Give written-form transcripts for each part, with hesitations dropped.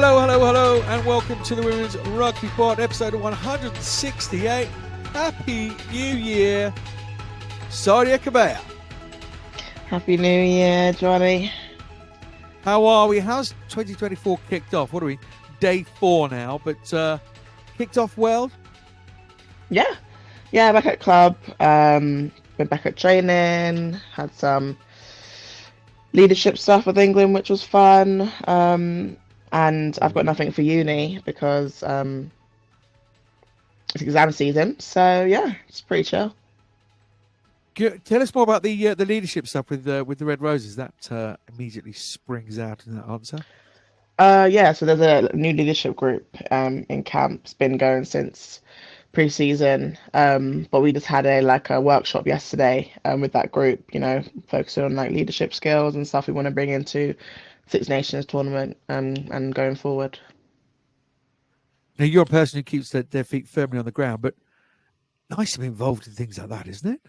Hello, and welcome to the Women's Rugby Pod, episode 168. Happy New Year, Talia Kabea. Happy New Year, Johnny. How are we? How's 2024 kicked off? What are we? Day 4 now, but kicked off well? Yeah, back at club. Been back at training. Had some leadership stuff with England, which was fun. And I've got nothing for uni because it's exam season. So yeah, it's pretty chill. Good. Tell us more about the leadership stuff with the Red Roses. That immediately springs out in that answer. So there's a new leadership group in camp. It's been going since pre-season, but we just had a workshop yesterday with that group, focusing on like leadership skills and stuff we want to bring into Six Nations tournament and going forward. Now, you're a person who keeps their feet firmly on the ground, but nice to be involved in things like that, isn't it?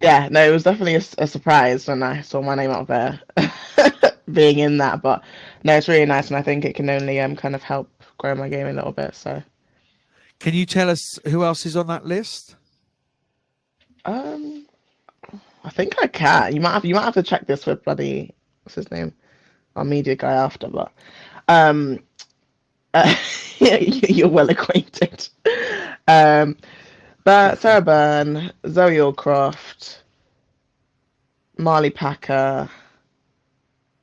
Yeah, no, it was definitely a surprise when I saw my name out there being in that, but no, it's really nice, and I think it can only kind of help grow my game a little bit. So, can you tell us who else is on that list? I think I can. You might have to check this with bloody what's his name, our media guy after, but yeah, you're well acquainted. But Sarah Byrne, Zoe Allcroft, Marley Packer,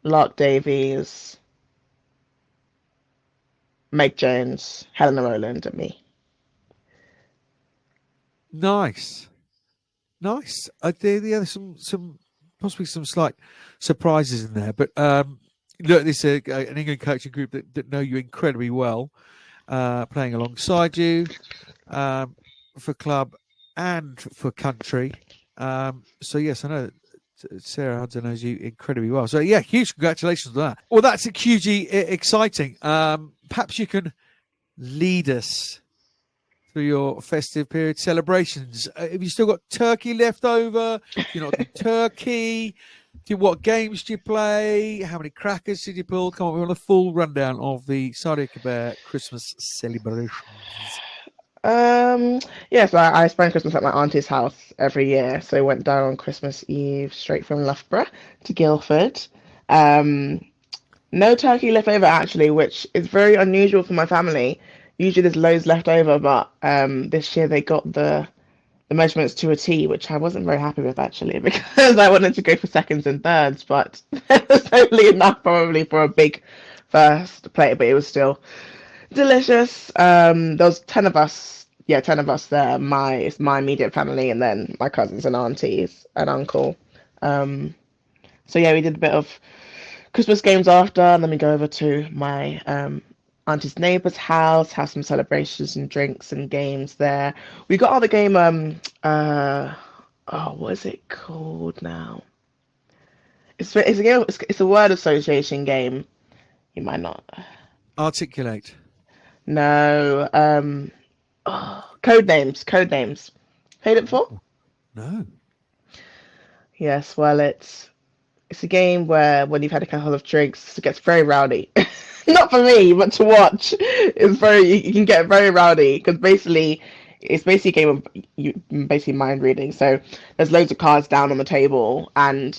Lark Davies, Meg Jones, Helena Rowland, and me. Nice. There's some possibly some slight surprises in there, but look, this is an England coaching group that know you incredibly well, playing alongside you for club and for country. So yes, I know that Sarah Hudson knows you incredibly well. So yeah, huge congratulations on that. Well, that's hugely exciting. Perhaps you can lead us through your festive period celebrations. Have you still got turkey left over? You're not turkey. What games do you play? How many crackers did you pull? Come on, we want a full rundown of the Talia Kabea Christmas celebrations. So I spend Christmas at my auntie's house every year. So I went down on Christmas Eve straight from Loughborough to Guildford. No turkey left over actually, which is very unusual for my family. Usually there's loads left over, but this year they got the measurements to a T, which I wasn't very happy with actually, because I wanted to go for seconds and thirds, but there's only enough probably for a big first plate, but it was still delicious. There was 10 of us there. It's my immediate family, and then my cousins and aunties and uncle. So yeah, we did a bit of Christmas games after, and then we go over to my auntie's neighbour's house, have some celebrations and drinks and games there. We got on the game, what is it called now? It's a game, it's a word association game. You might not articulate. No, code names. Played it before? No. Yes, well, it's a game where when you've had a couple of drinks, it gets very rowdy. Not for me, but to watch. You can get very rowdy because it's basically a game of mind reading. So there's loads of cards down on the table, and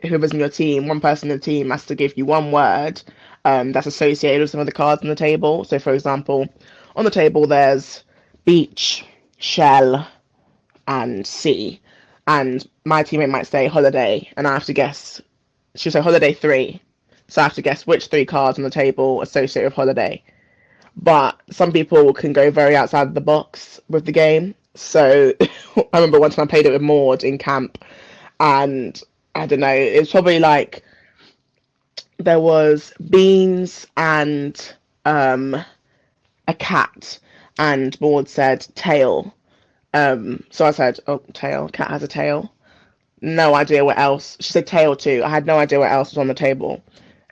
whoever's in your team, one person in the team has to give you one word that's associated with some of the cards on the table. So for example, on the table there's beach, shell, and sea. And my teammate might say holiday, and I have to guess. She'll say holiday 3. So I have to guess which 3 cards on the table associated with holiday. But some people can go very outside the box with the game. So I remember one time I played it with Maud in camp, and I don't know, it's probably like there was beans and a cat, and Maud said tail. So I said, oh, tail, cat has a tail. No idea what else. She said tail too. I had no idea what else was on the table.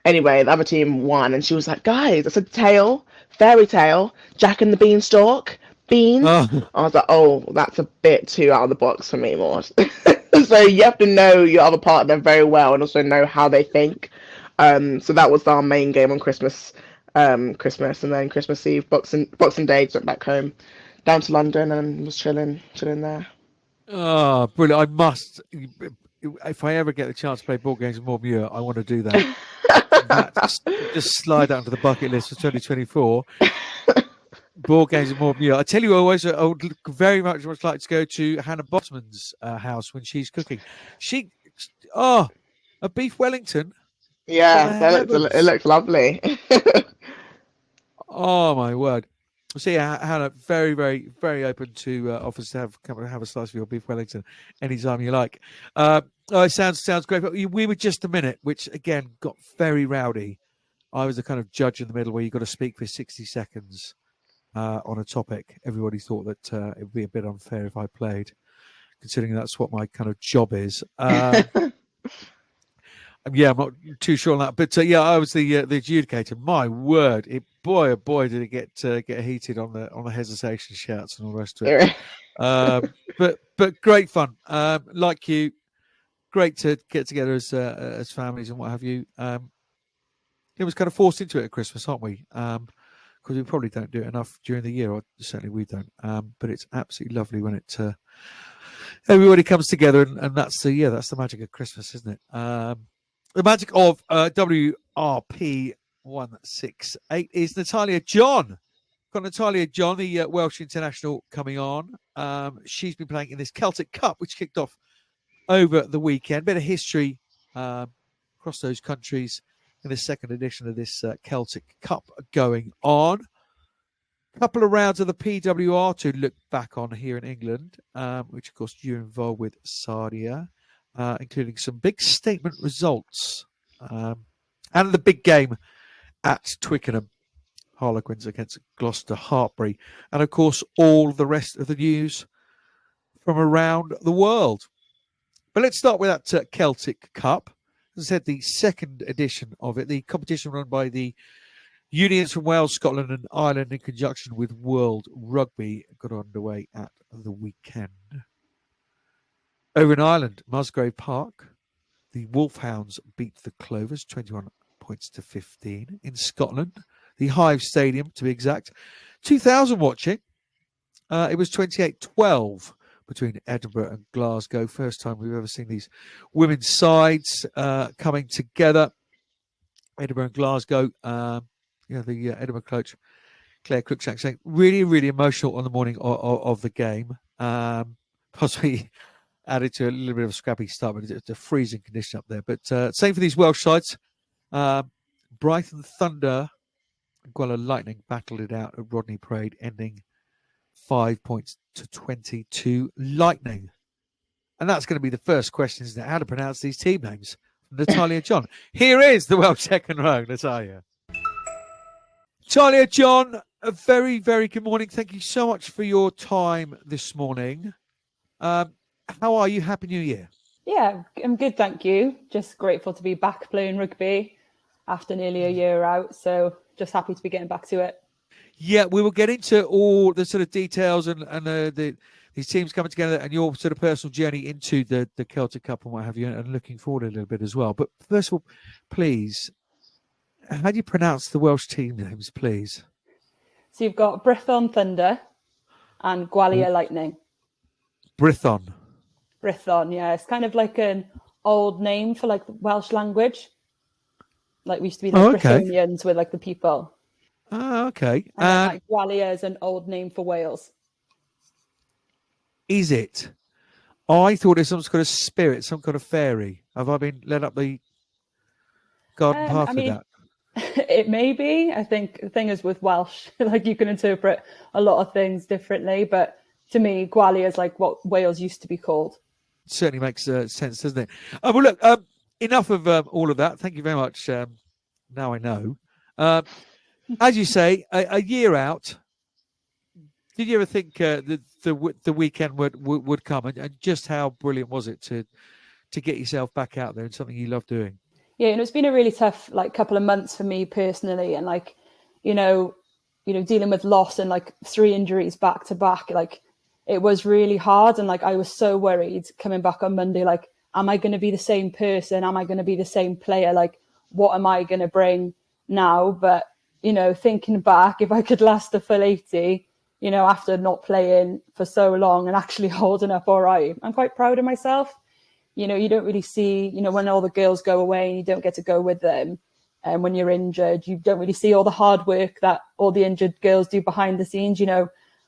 Anyway, the other team won, and she was like, guys, I said tail, fairy tale, Jack and the Beanstalk, beans. Oh. I was like, oh, that's a bit too out of the box for me, Maud. So you have to know your other partner very well and also know how they think. So that was our main game on Christmas Christmas, and then Christmas Eve, Boxing Day, went back home, down to London, and was chilling there. Oh, brilliant! I must. If I ever get the chance to play board games in more Muir, I want to do that. That just slide out onto the bucket list for 2024. Board games in more Muir. I tell you, I would very much like to go to Hannah Bottom's house when she's cooking. A beef Wellington. For the Yeah, it heavens! looks lovely. Oh my word! So yeah, Hannah, very, very, very open to offers to come and have a slice of your beef Wellington anytime you like. It sounds great. But we were just a minute, which again got very rowdy. I was the kind of judge in the middle where you got to speak for 60 seconds on a topic. Everybody thought that it would be a bit unfair if I played, considering that's what my kind of job is. Yeah, I'm not too sure on that, but I was the adjudicator. My word, boy oh boy did it get heated on the hesitation shouts and all the rest of it. But great fun. Like you, great to get together as families and what have you. It was kind of forced into it at Christmas, aren't we? Because we probably don't do it enough during the year, or certainly we don't. But it's absolutely lovely when it everybody comes together, and that's the magic of Christmas, isn't it? The magic of WRP 168 is Natalia John. Got Natalia John, the Welsh international, coming on. She's been playing in this Celtic Cup, which kicked off over the weekend. Bit of history across those countries in the second edition of this Celtic Cup going on. A couple of rounds of the PWR to look back on here in England, which, of course, you're involved with, Talia. Including some big statement results. And the big game at Twickenham, Harlequins against Gloucester Hartbury. And, of course, all the rest of the news from around the world. But let's start with that Celtic Cup. As I said, the second edition of it, the competition run by the unions from Wales, Scotland and Ireland in conjunction with World Rugby, got underway at the weekend. Over in Ireland, Musgrave Park, the Wolfhounds beat the Clovers 21 points to 15. In Scotland, the Hive Stadium, to be exact, 2,000 watching. It was 28-12 between Edinburgh and Glasgow. First time we've ever seen these women's sides coming together. Edinburgh and Glasgow. The Edinburgh coach, Claire Cruikshank, saying really, really emotional on the morning of the game. Possibly added to a little bit of a scrappy start, but it's a freezing condition up there. But same for these Welsh sides. Brighton Thunder and Gwella Lightning battled it out at Rodney Parade, ending 5 points to 22 Lightning. And that's going to be the first question, isn't it? How to pronounce these team names? Natalia John. Here is the Welsh second row, Natalia. Talia John, a very, very good morning. Thank you so much for your time this morning. How are you? Happy New Year. Yeah, I'm good, thank you. Just grateful to be back playing rugby after nearly a year out. So just happy to be getting back to it. Yeah, we will get into all the sort of details and these teams coming together and your sort of personal journey into the Celtic Cup and what have you, and looking forward a little bit as well. But first of all, please, how do you pronounce the Welsh team names, please? So you've got Brython Thunder and Gwalior Lightning. Brython, yeah. It's kind of like an old name for like the Welsh language. Like we used to be like Brythonians with like the people. Oh, okay. And then, like Gwalior is an old name for Wales. Is it? I thought it's some kind of spirit, some kind of fairy. Have I been led up the garden path with that? It may be. I think the thing is with Welsh, like you can interpret a lot of things differently, but to me, Gwalior is like what Wales used to be called. It certainly makes sense, doesn't it? Well, look, enough of all of that. Thank you very much. Now I know. As you say, a year out. Did you ever think the weekend would come, and just how brilliant was it to get yourself back out there and something you love doing? Yeah, and it's been a really tough couple of months for me personally, and dealing with loss and 3 injuries back to back, it was really hard, and I was so worried coming back on Monday, am I going to be the same person? Am I going to be the same player? What am I going to bring now? But thinking back, if I could last a full 80, after not playing for so long and actually holding up all right, I'm quite proud of myself. You don't really see, when all the girls go away and you don't get to go with them. And when you're injured, you don't really see all the hard work that all the injured girls do behind the scenes.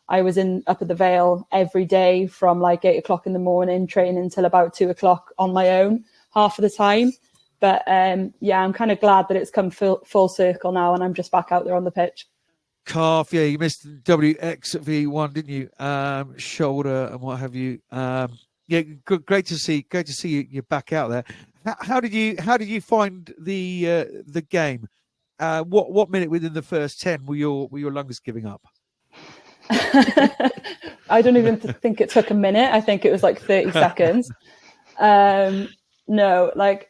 I was up at the Vale every day from like 8 o'clock in the morning, training until about 2 o'clock on my own, half of the time. But I'm kind of glad that it's come full circle now and I'm just back out there on the pitch. Calf, yeah, you missed WXV1, didn't you? Shoulder and what have you. Great to see you back out there. How did you find the game? What minute within the first 10 were your lungs giving up? I don't even think it took a minute. I think it was like 30 seconds. No, like,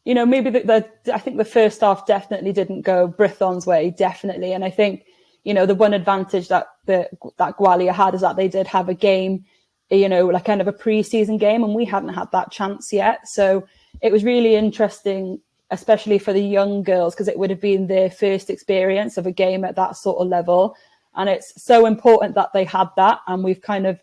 maybe I think the first half definitely didn't go Brython's way, definitely. And I think, the one advantage that Gwalia had is that they did have a game, like kind of a pre-season game, and we hadn't had that chance yet. So it was really interesting, especially for the young girls, because it would have been their first experience of a game at that sort of level. And it's so important that they had that. And we've kind of,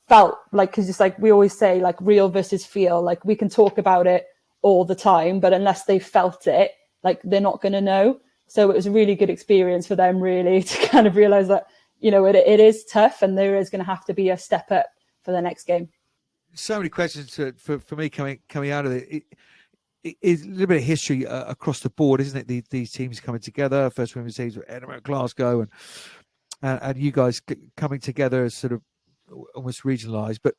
felt like, because it's like we always say, like real versus feel, like we can talk about it all the time, but unless they felt it, like they're not going to know. So it was a really good experience for them, really, to kind of realize that, it is tough and there is going to have to be a step up for the next game. So many questions for me coming out of it. It's a little bit of history across the board, isn't it? These teams coming together, first women's teams with Edinburgh, Glasgow, and you guys coming together as sort of almost regionalised. But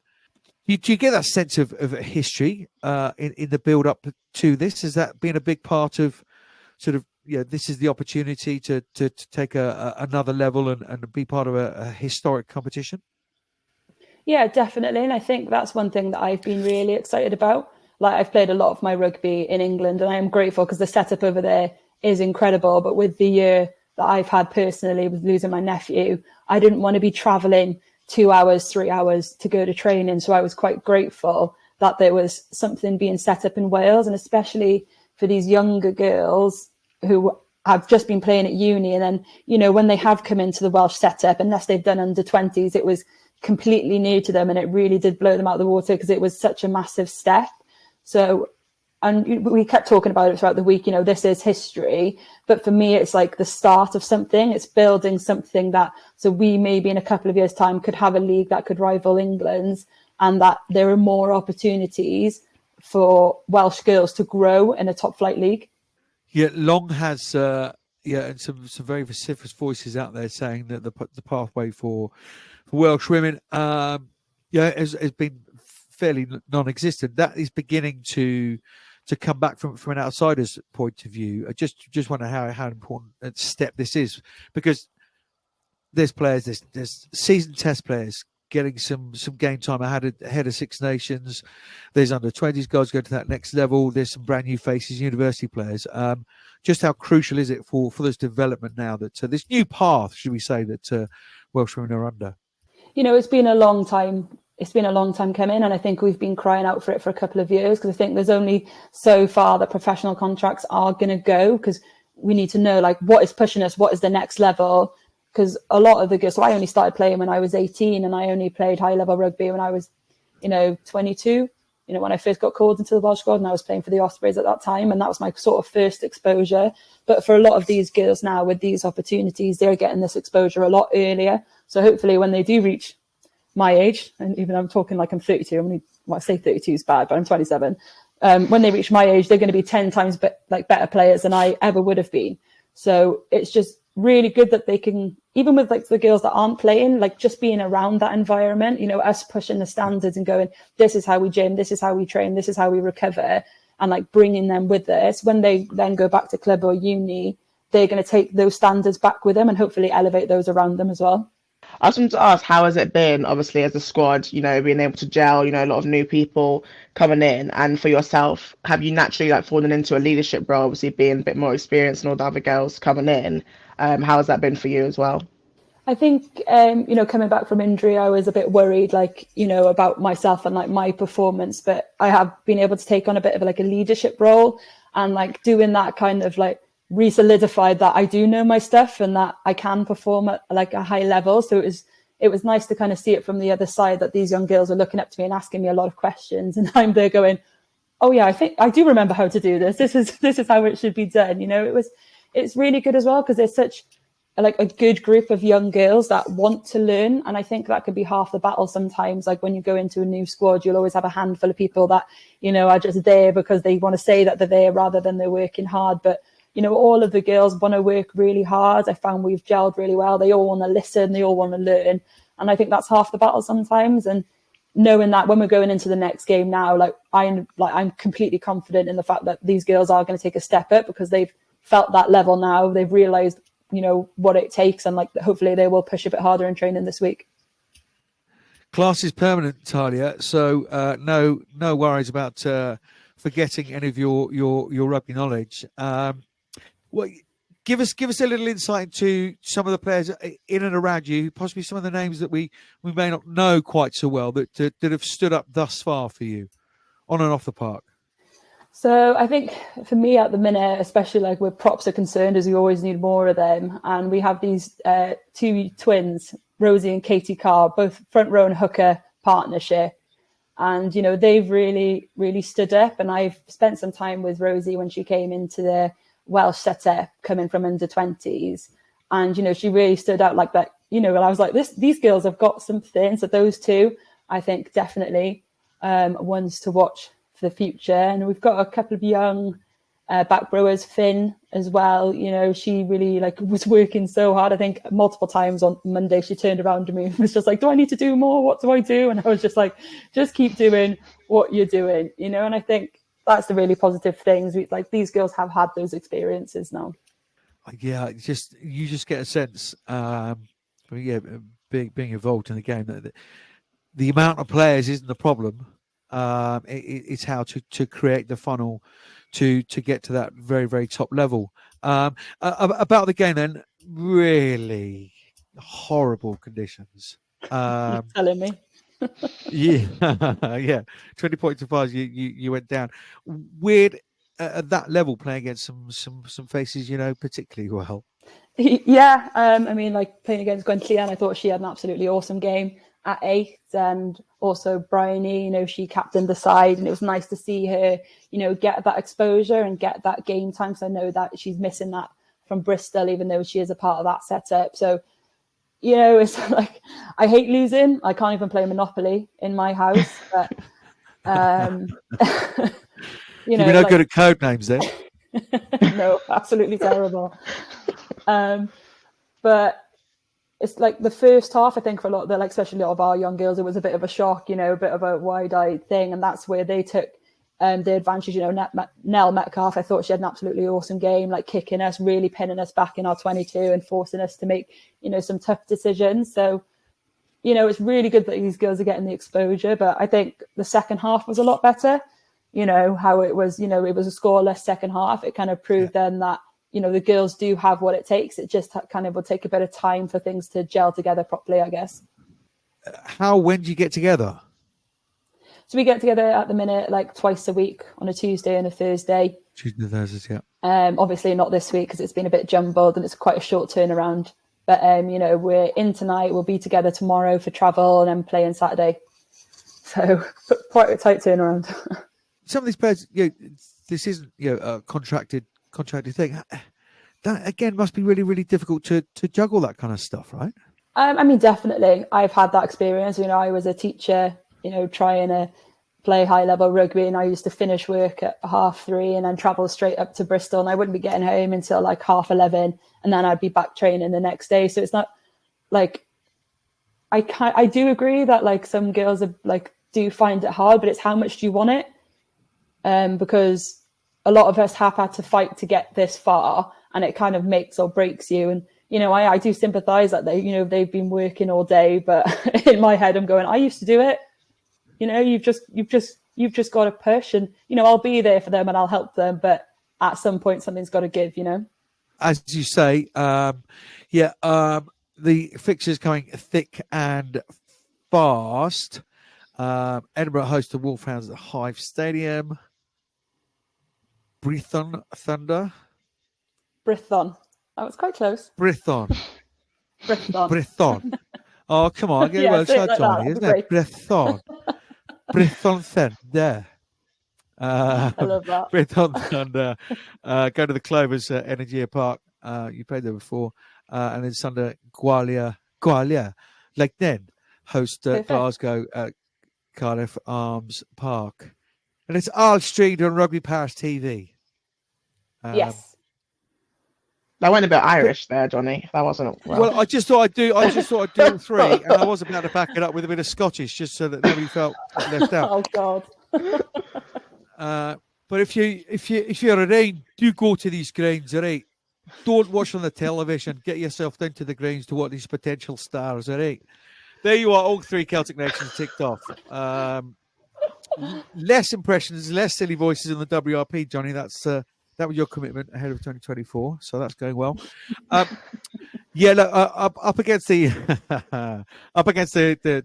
do you get that sense of history in the build up to this? Has that been a big part of sort of, this is the opportunity to take another level and be part of a historic competition? Yeah, definitely. And I think that's one thing that I've been really excited about. Like, I've played a lot of my rugby in England and I am grateful because the setup over there is incredible. But with the year that I've had personally with losing my nephew, I didn't want to be traveling 2 hours, 3 hours to go to training. So I was quite grateful that there was something being set up in Wales, and especially for these younger girls who have just been playing at uni. And then, when they have come into the Welsh setup, unless they've done under 20s, it was completely new to them. And it really did blow them out of the water because it was such a massive step. So, and we kept talking about it throughout the week, this is history. But for me, it's like the start of something. It's building something so we maybe in a couple of years' time could have a league that could rival England's, and that there are more opportunities for Welsh girls to grow in a top flight league. Yeah, Long has and some very vociferous voices out there saying that the pathway for Welsh women has been fairly non-existent. That is beginning to come back from an outsider's point of view. I just wonder how important a step this is, because there's players, there's seasoned test players getting some game time ahead of Six Nations. There's under 20s guys going to that next level. There's some brand new faces, university players. Just how crucial is it for this development now, that this new path, should we say, that Welsh women are under? It's been a long time. It's been a long time coming, and I think we've been crying out for it for a couple of years, because I think there's only so far that professional contracts are going to go, because we need to know, like, what is pushing us, what is the next level. Because a lot of the girls, so I only started playing when I was 18, and I only played high level rugby when I was, 22, when I first got called into the Welsh squad, and I was playing for the Ospreys at that time. And that was my sort of first exposure. But for a lot of these girls now with these opportunities, they're getting this exposure a lot earlier. So hopefully when they do reach my age, and even I'm talking like I'm 32, I say 32 is bad, but I'm 27. When they reach my age, they're going to be 10 times better players than I ever would have been. So it's just really good that they can, even with like the girls that aren't playing, like just being around that environment, us pushing the standards and going, this is how we gym, this is how we train, this is how we recover, and like bringing them with us. When they then go back to club or uni, they're going to take those standards back with them and hopefully elevate those around them as well. I just wanted to ask, how has it been, obviously, as a squad, being able to gel, a lot of new people coming in, and for yourself, have you naturally like fallen into a leadership role, obviously being a bit more experienced than all the other girls coming in? How has that been for you as well? I think, coming back from injury, I was a bit worried, like, about myself and like my performance, but I have been able to take on a bit of like a leadership role, and like doing that kind of like re-solidified that I do know my stuff and that I can perform at like a high level. So it was nice to kind of see it from the other side, that these young girls are looking up to me and asking me a lot of questions, and I'm there going, oh yeah, I think I do remember how to do this. This is how it should be done. It's really good as well, because there's such like a good group of young girls that want to learn, and I think that could be half the battle sometimes. Like when you go into a new squad, you'll always have a handful of people that are just there because they want to say that they're there rather than they're working hard. But all of the girls want to work really hard. I found we've gelled really well. They all want to listen, they all want to learn, and I think that's half the battle sometimes. And knowing that when we're going into the next game now, I'm completely confident in the fact that these girls are going to take a step up, because they've felt that level now. They've realised what it takes, and hopefully they will push a bit harder in training this week. Class is permanent, Talia. So no worries about forgetting any of your rugby knowledge. Well, give us a little insight into some of the players in and around you, possibly some of the names that we may not know quite so well that have stood up thus far for you on and off the park. So I think for me at the minute, especially like where props are concerned, is we always need more of them. And we have these two twins, Rosie and Katie Carr, both front row and hooker partnership. And, they've really, really stood up. And I've spent some time with Rosie when she came into the Welsh setup, coming from under 20s. And, she really stood out like that, and I was like, these girls have got something. So those two, I think, definitely ones to watch for the future. And we've got a couple of young back rowers, Finn as well. She really was working so hard. I think multiple times on Monday she turned around to me and was just like, do I need to do more? What do I do? And I was just like, just keep doing what you're doing, and I think that's the really positive things. These girls have had those experiences now. Yeah, you just get a sense, being involved in the game, that the amount of players isn't the problem. It's how to create the funnel to get to that very, very top level. About the game then, really horrible conditions. You're telling me. Yeah. 20 points to 5, you went down. Weird at that level, playing against some faces particularly well. Yeah, playing against Gwen Clean, I thought she had an absolutely awesome game at 8, and also Bryony, she captained the side, and it was nice to see her, get that exposure and get that game time. So I know that she's missing that from Bristol, even though she is a part of that setup. So, it's like, I hate losing. I can't even play Monopoly in my house, but you're not good at code names then. No, absolutely terrible. But it's like the first half, I think for a lot of especially a lot of our young girls, it was a bit of a shock, a bit of a wide-eyed thing. And that's where they took the advantage. Nell Metcalf, I thought she had an absolutely awesome game, kicking us, really pinning us back in our 22 and forcing us to make, some tough decisions. So, it's really good that these girls are getting the exposure. But I think the second half was a lot better. How it was, it was a scoreless second half. It kind of proved then that, the girls do have what it takes. It just kind of will take a bit of time for things to gel together properly, I guess. When do you get together? So we get together at the minute, twice a week, on a Tuesday and a Thursday. Tuesday and Thursdays, yeah. Obviously not this week because it's been a bit jumbled and it's quite a short turnaround. But, we're in tonight. We'll be together tomorrow for travel and then playing Saturday. So quite a tight turnaround. Some of these players, this isn't a contracted thing. That again must be really, really difficult to juggle that kind of stuff, right? Definitely. I've had that experience. I was a teacher, trying to play high level rugby, and I used to finish work at 3:30 and then travel straight up to Bristol, and I wouldn't be getting home until 11:30, and then I'd be back training the next day. So it's not I do agree that some girls are do find it hard, but it's how much do you want it? Because a lot of us have had to fight to get this far, and it kind of makes or breaks you. And I do sympathise that they've been working all day, but in my head I'm going, I used to do it. You've just got to push, and I'll be there for them and I'll help them, but at some point something's got to give. As you say, the fixtures coming thick and fast. Edinburgh host the Wolfhounds at Hive Stadium. Brython Thunder Brython. That was quite close. Brython. Brython. Brython. Oh, come on. Get Yeah, well, say it so like that, Johnny, that'd isn't be it? Brython. Brython Thunder. I love that. Brython Thunder. Go to the Clovers Energia Park. You played there before. And then Sunday, Gwalia. Like then, host Perfect. Glasgow Cardiff Arms Park. And it's all streamed on Rugby Paris TV. Yes. That went a bit Irish there, Johnny. That wasn't Well, I just thought I'd do all three, and I was about to back it up with a bit of Scottish, just so that nobody felt left out. Oh God. But if you're around, do go to these grounds, all right? Don't watch on the television. Get yourself down to the grounds to watch these potential stars, all right? There you are, all three Celtic nations ticked off. Less impressions, less silly voices in the WRP, Johnny. That was your commitment ahead of 2024, so that's going well. Yeah, look, up against the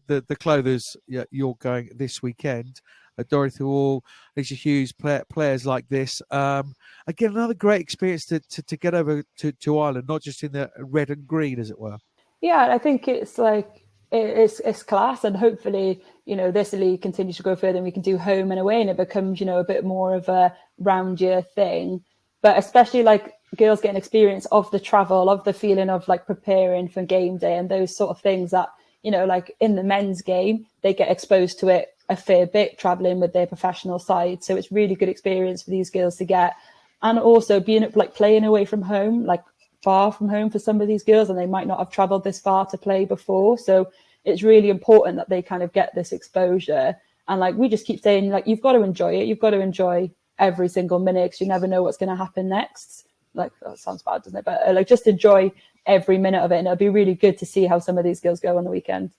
the Clothers, yeah, you're going this weekend. Dorothy Hall, Lisa Hughes, players like this. Again, another great experience to get over to Ireland, not just in the red and green, as it were. Yeah, I think it's like it's class, and hopefully, this league continues to go further, and we can do home and away, and it becomes, a bit more of a round year thing. But especially like girls getting experience of the travel, of the feeling of like preparing for game day and those sort of things that, like in the men's game, they get exposed to it a fair bit traveling with their professional side. So it's really good experience for these girls to get. And also being like playing away from home, like far from home for some of these girls, and they might not have traveled this far to play before. So it's really important that they kind of get this exposure. And like we just keep saying, like, you've got to enjoy it. You've got to enjoy every single minute, because you never know what's going to happen next. Like, that sounds bad, doesn't it? But like, just enjoy every minute of it, and it'll be really good to see how some of these girls go on the weekend.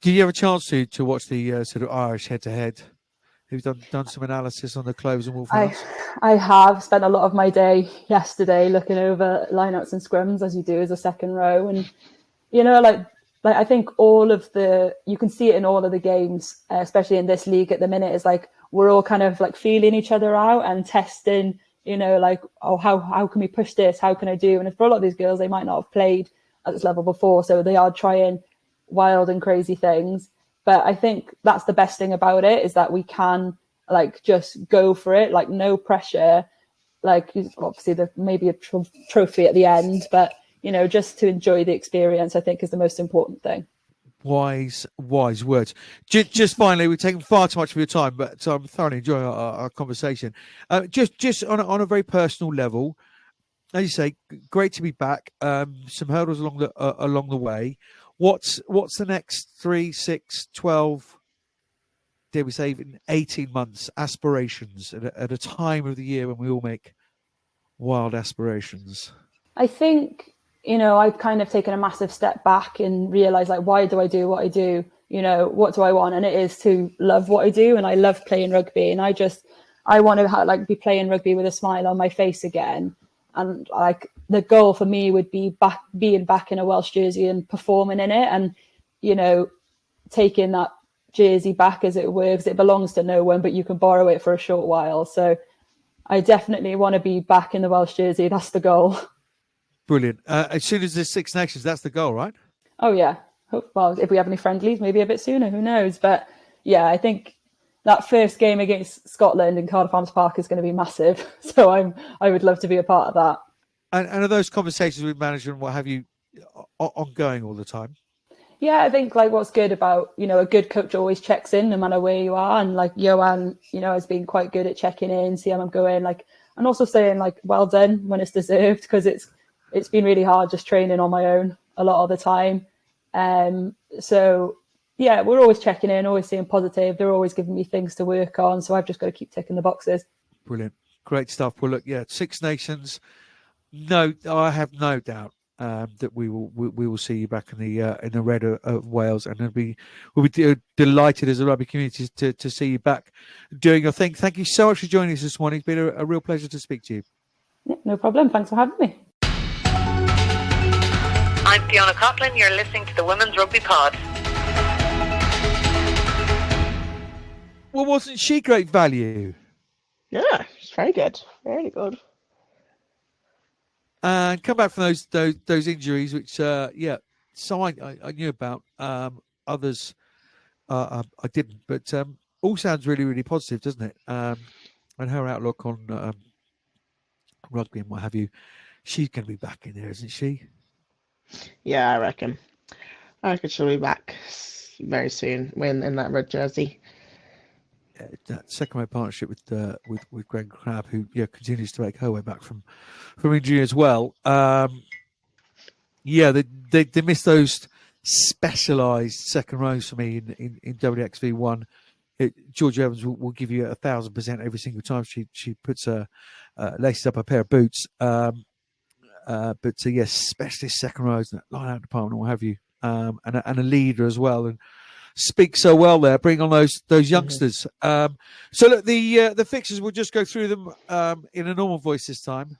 Did you have a chance to watch the sort of Irish head-to-head? Have you done some analysis on the Clovers and Wolverhampton? I have spent a lot of my day yesterday looking over lineouts and scrums, as you do as a second row, and like I think you can see it in all of the games, especially in this league at the minute, is like we're all kind of like feeling each other out and testing, like, oh, how can we push this? How can I do? And for a lot of these girls, they might not have played at this level before, so they are trying wild and crazy things. But I think that's the best thing about it, is that we can like just go for it, like no pressure. Like obviously there may be a trophy at the end, but just to enjoy the experience, I think, is the most important thing. Wise words. Just finally, we've taken far too much of your time, but so I'm thoroughly enjoying our conversation. Just on a very personal level, as you say, great to be back. Some hurdles along the way. What's the next 3, 6, 12, dare we say even 18 months aspirations at a time of the year when we all make wild aspirations? I think, I've kind of taken a massive step back and realized, like, why do I do what I do? What do I want? And it is to love what I do. And I love playing rugby. And I want to be playing rugby with a smile on my face again. And like the goal for me would be being back in a Welsh jersey and performing in it, and, taking that jersey back, as it were, because it belongs to no one, but you can borrow it for a short while. So I definitely want to be back in the Welsh jersey. That's the goal. Brilliant. As soon as there's Six Nations, that's the goal, right? Oh, yeah. Well, if we have any friendlies, maybe a bit sooner, who knows? But yeah, I think that first game against Scotland in Cardiff Arms Park is going to be massive. So I would love to be a part of that. And are those conversations with management, what have you, ongoing all the time? Yeah, I think like what's good about, a good coach always checks in no matter where you are. And like Johan, has been quite good at checking in, see how I'm going, like, and also saying like, well done when it's deserved, because it's been really hard just training on my own a lot of the time. So yeah, we're always checking in, always seeing positive. They're always giving me things to work on. So I've just got to keep ticking the boxes. Brilliant. Great stuff. Well, look, yeah, Six Nations. No, I have no doubt that we will see you back in the red of Wales, and we'll be delighted as a rugby community to see you back doing your thing. Thank you so much for joining us this morning. It's been a real pleasure to speak to you. Yeah, no problem. Thanks for having me. I'm Fiona Coughlin. You're listening to the Women's Rugby Pod. Well, wasn't she great value? Yeah, it's very good. Very good. and come back from those injuries, which some I knew about, others I didn't, but all sounds really, really positive, doesn't it? And her outlook on rugby and what have you, she's going to be back in there, isn't she? Yeah, I reckon. She'll be back very soon. In that red jersey. That second row partnership with Greg Crabb, who continues to make her way back from injury as well. They missed those specialised second rows for me in WXV1. George Evans will give you 1,000% every single time she puts laces up a pair of boots. But yes, specialist second rows, and line out department, what have you, and a leader as well, and speak so well there. Bring on those youngsters. So look, the fixtures, we'll just go through them in a normal voice this time.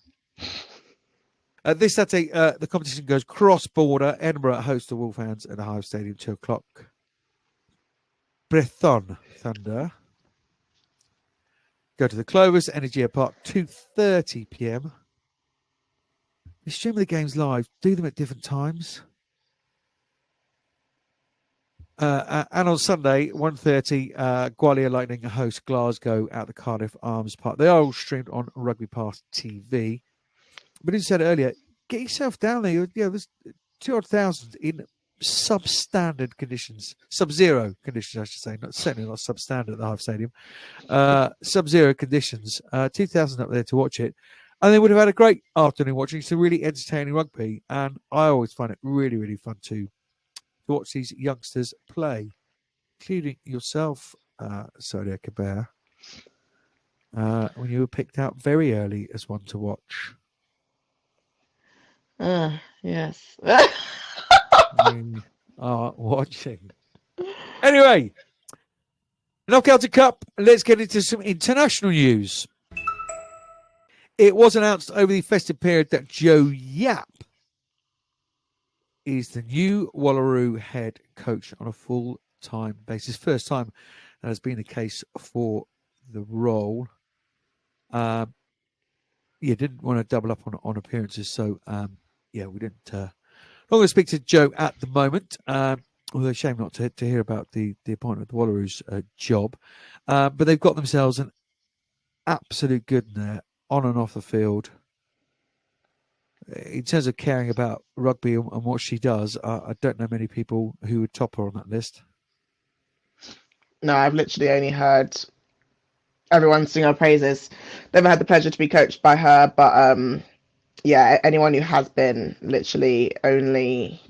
This Saturday, the competition goes cross-border. Edinburgh host the Wolfhounds at the Hive Stadium, 2 o'clock. Brython Thunder go to the Clovers, Energia Park, 2:30 p.m. We stream the games live. Do them at different times. And on Sunday, 1:30, Gwalior Lightning host Glasgow at the Cardiff Arms Park. They are all streamed on Rugby Pass TV. But as I said earlier, get yourself down there. There's 2,000 in substandard conditions, sub-zero conditions, I should say. Certainly not substandard at the Hive Stadium. Sub-zero conditions. 2,000 up there to watch it. And they would have had a great afternoon watching some really entertaining rugby. And I always find it really, really fun to watch these youngsters play, including yourself, Sonia Kabir, when you were picked out very early as one to watch. Yes. You are watching. Anyway, Knockout Cup, let's get into some international news. It was announced over the festive period that Joe Yap is the new Wallaroo head coach on a full-time basis. First time that has been the case for the role. Didn't want to double up on appearances, so we didn't. Not going to speak to Joe at the moment. Although shame not to hear about the appointment of the Wallaroo's job. But they've got themselves an absolute good in there, on and off the field. In terms of caring about rugby and what she does, I don't know many people who would top her on that list. No, I've literally only heard everyone sing her praises. Never had the pleasure to be coached by her, but anyone who has been literally only,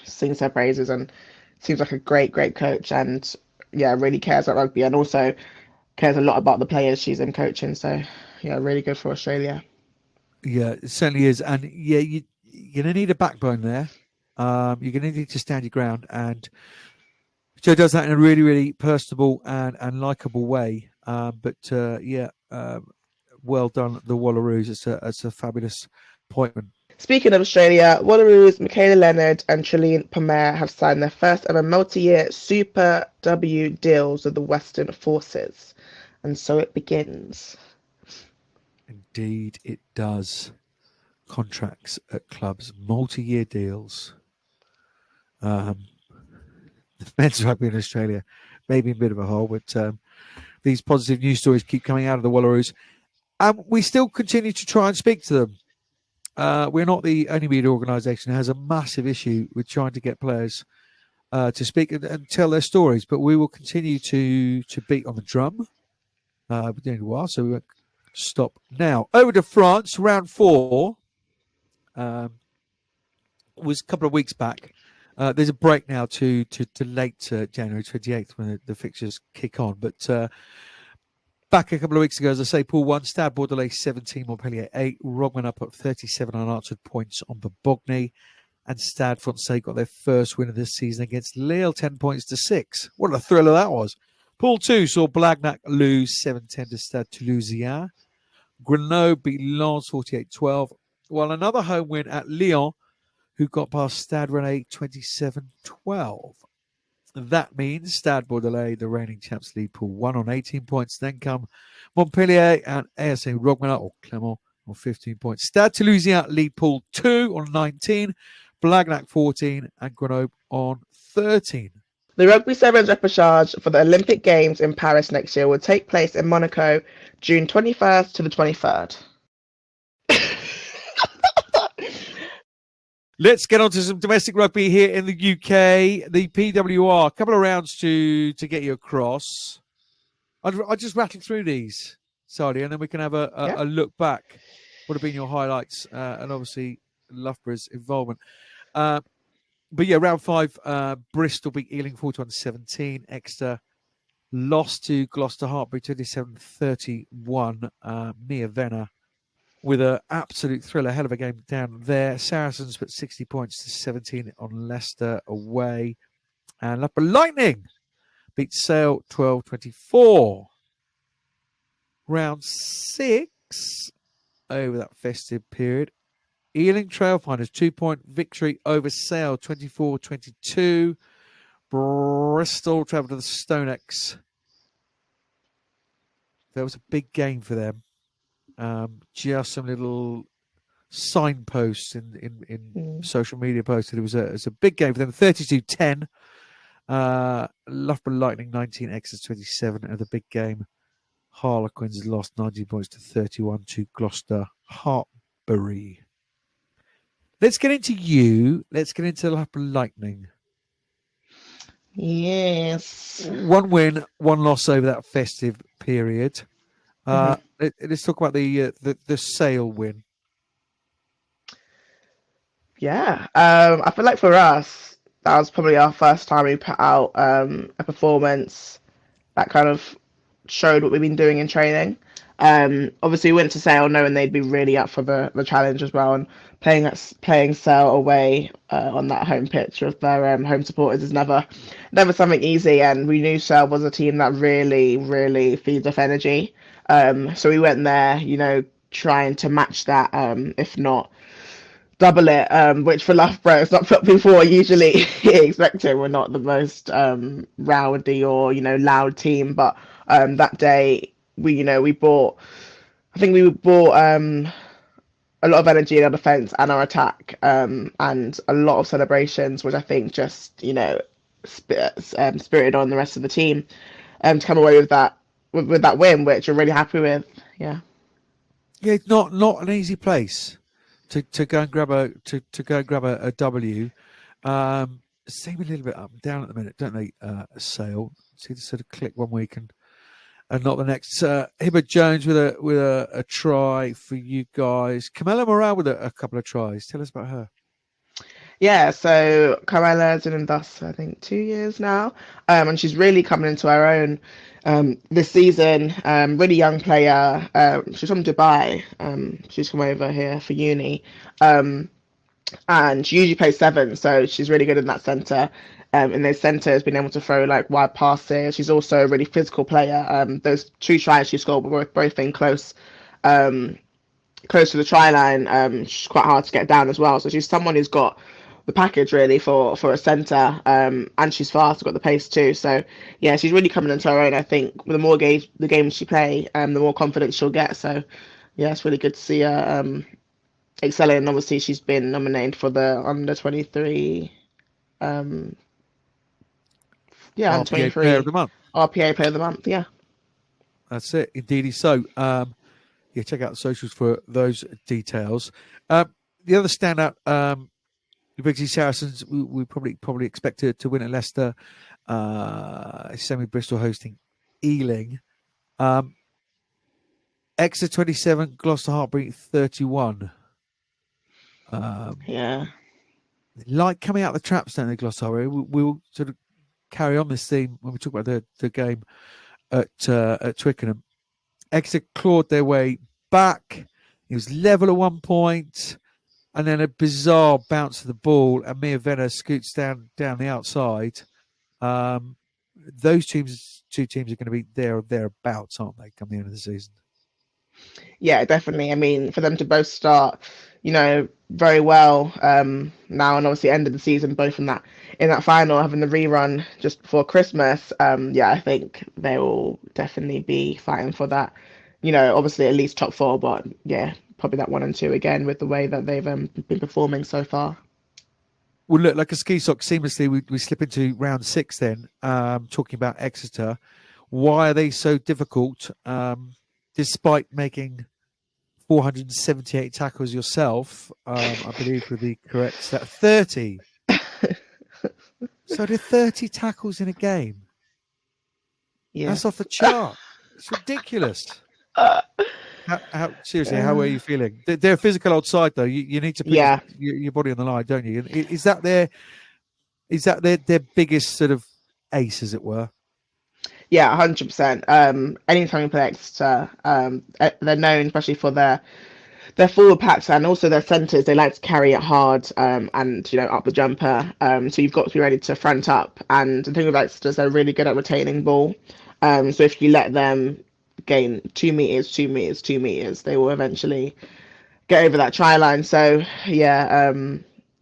sings her praises and seems like a great coach, and really cares about rugby, and also cares a lot about the players she's in coaching. So really good for Australia. Yeah, it certainly is. And you're going to need a backbone there. You're going to need to stand your ground. And Joe does that in a really, really personable and likeable way. Well done, the Wallaroos. It's a fabulous appointment. Speaking of Australia, Wallaroos, Michaela Leonard and Trelene Pomer have signed their first ever multi-year Super W deals with the Western Forces. And so it begins. Indeed, it does. Contracts at clubs, multi-year deals. The men's rugby in Australia may be in a bit of a hole, but these positive news stories keep coming out of the Wallaroos. We still continue to try and speak to them. We're not the only media organisation that has a massive issue with trying to get players to speak and tell their stories, but we will continue to beat on the drum. We're doing it a while, so we won't stop now. Over to France, round 4 was a couple of weeks back. There's a break now to late January 28th when the fixtures kick on. But back a couple of weeks ago, as I say, Pool 1, Stade Bordelais 17, Montpellier 8. Rogman up at 37 unanswered points on Bobogny. And Stade Francais got their first win of this season against Lille, 10 points to 6. What a thriller that was. Pool 2 saw Blagnac lose 7-10 to Stade Toulousien. Grenoble beat Lens 48-12. While another home win at Lyon, who got past Stade Rennais 27-12. That means Stade Bordelais, the reigning champs, lead Pool 1 on 18 points. Then come Montpellier and ASA Rogman or Clermont on 15 points. Stade Toulousain lead Pool 2 on 19, Blagnac 14, and Grenoble on 13. The Rugby Sevens repechage for the Olympic Games in Paris next year will take place in Monaco, June 21st to the 23rd. Let's get on to some domestic rugby here in the UK. The PWR, a couple of rounds to get you across. I'll just rattle through these, Sadi, and then we can have a look back. What have been your highlights, and obviously Loughborough's involvement. But yeah, round 5, Bristol beat Ealing 41-17. Exeter lost to Gloucester Hartbury 27-31. Mia Venner with an absolute thriller, hell of a game down there. Saracens put 60 points to 17 on Leicester away. And Loughborough Lightning beat Sale 12-24. Round 6, over that festive period, Ealing Trailfinders 2-point victory over Sale 24-22. Bristol travelled to the Stonex. That was a big game for them. Just some little signposts in social media posted. It was a big game for them. 32-10. Loughborough Lightning 19, Exeter 27. And the big game, Harlequins lost 19 points to 31 to Gloucester Hartbury. Let's get into you. Let's get into Loughborough Lightning. Yes. 1 win, 1 loss over that festive period. Let's talk about the Sale win. Yeah. I feel like for us, that was probably our first time we put out a performance that kind of showed what we've been doing in training. Obviously we went to Sale knowing they'd be really up for the challenge as well, and playing Sale away on that home pitch with their home supporters is never something easy, and we knew Sale was a team that really feeds off energy. So we went there, trying to match that, if not double it, which for Loughborough is not what people usually expecting. We're not the most rowdy or loud team, but that day we brought a lot of energy in our defense and our attack, and a lot of celebrations, which I think just spirited on the rest of the team, to come away with that win, which we're really happy with. Yeah, it's not an easy place to go and grab a W. Seem a little bit up and down at the minute, don't they? Sale seem to sort of click one week and not the next. Hibbert Jones with a try for you guys. Camilla Morale with a couple of tries. Tell us about her. Yeah, so Camilla's been in us, I think, 2 years now, and she's really coming into her own this season. Really young player. She's from Dubai. She's come over here for uni, and she usually plays 7, so she's really good in that centre. In those centres, being able to throw like wide passes. She's also a really physical player. Those 2 tries she scored were both in close to the try line. She's quite hard to get down as well. So she's someone who's got the package really for a centre, and she's fast, got the pace too. So yeah, she's really coming into her own. I think the more the games she play, the more confidence she'll get. So yeah, it's really good to see her excelling. Obviously, she's been nominated for the under 23. Under RPA 23 Player of the Month. RPA Player of the Month. Yeah, that's it. Indeedy. So check out the socials for those details. The other standout. The Brixie Saracens, we probably expect to win at Leicester. Semi Bristol hosting Ealing. Exeter 27, Gloucester Hartbury 31. yeah. Like coming out the traps, don't they, Gloucester Hartbury? We'll sort of carry on this theme when we talk about the game at Twickenham. Exeter clawed their way back. It was level at one point. And then a bizarre bounce of the ball, and Mia Venner scoots down the outside. Those two teams are going to be there or thereabouts, aren't they, come the end of the season? Yeah, definitely. I mean, for them to both start, very well now, and obviously end of the season, both in that final, having the rerun just before Christmas. I think they will definitely be fighting for that. Obviously at least top 4, but yeah, probably that 1 and 2 again with the way that they've been performing so far. Well, look, like a ski sock, seamlessly we slip into round 6 then, talking about Exeter. Why are they so difficult, despite making 478 tackles yourself? I believe with the correct stat, 30. So did 30 tackles in a game. Yeah. That's off the chart. It's ridiculous. Seriously, how are you feeling? They're a physical old side, though. You need to put your body on the line, don't you? And is that their biggest sort of ace, as it were? Yeah, 100%. Anytime you play Exeter, they're known especially for their forward packs and also their centres. They like to carry it hard and up the jumper. So you've got to be ready to front up. And the thing with Exeter is they're really good at retaining ball. So if you let them gain 2 meters, 2 meters, 2 meters, they will eventually get over that try line. So yeah,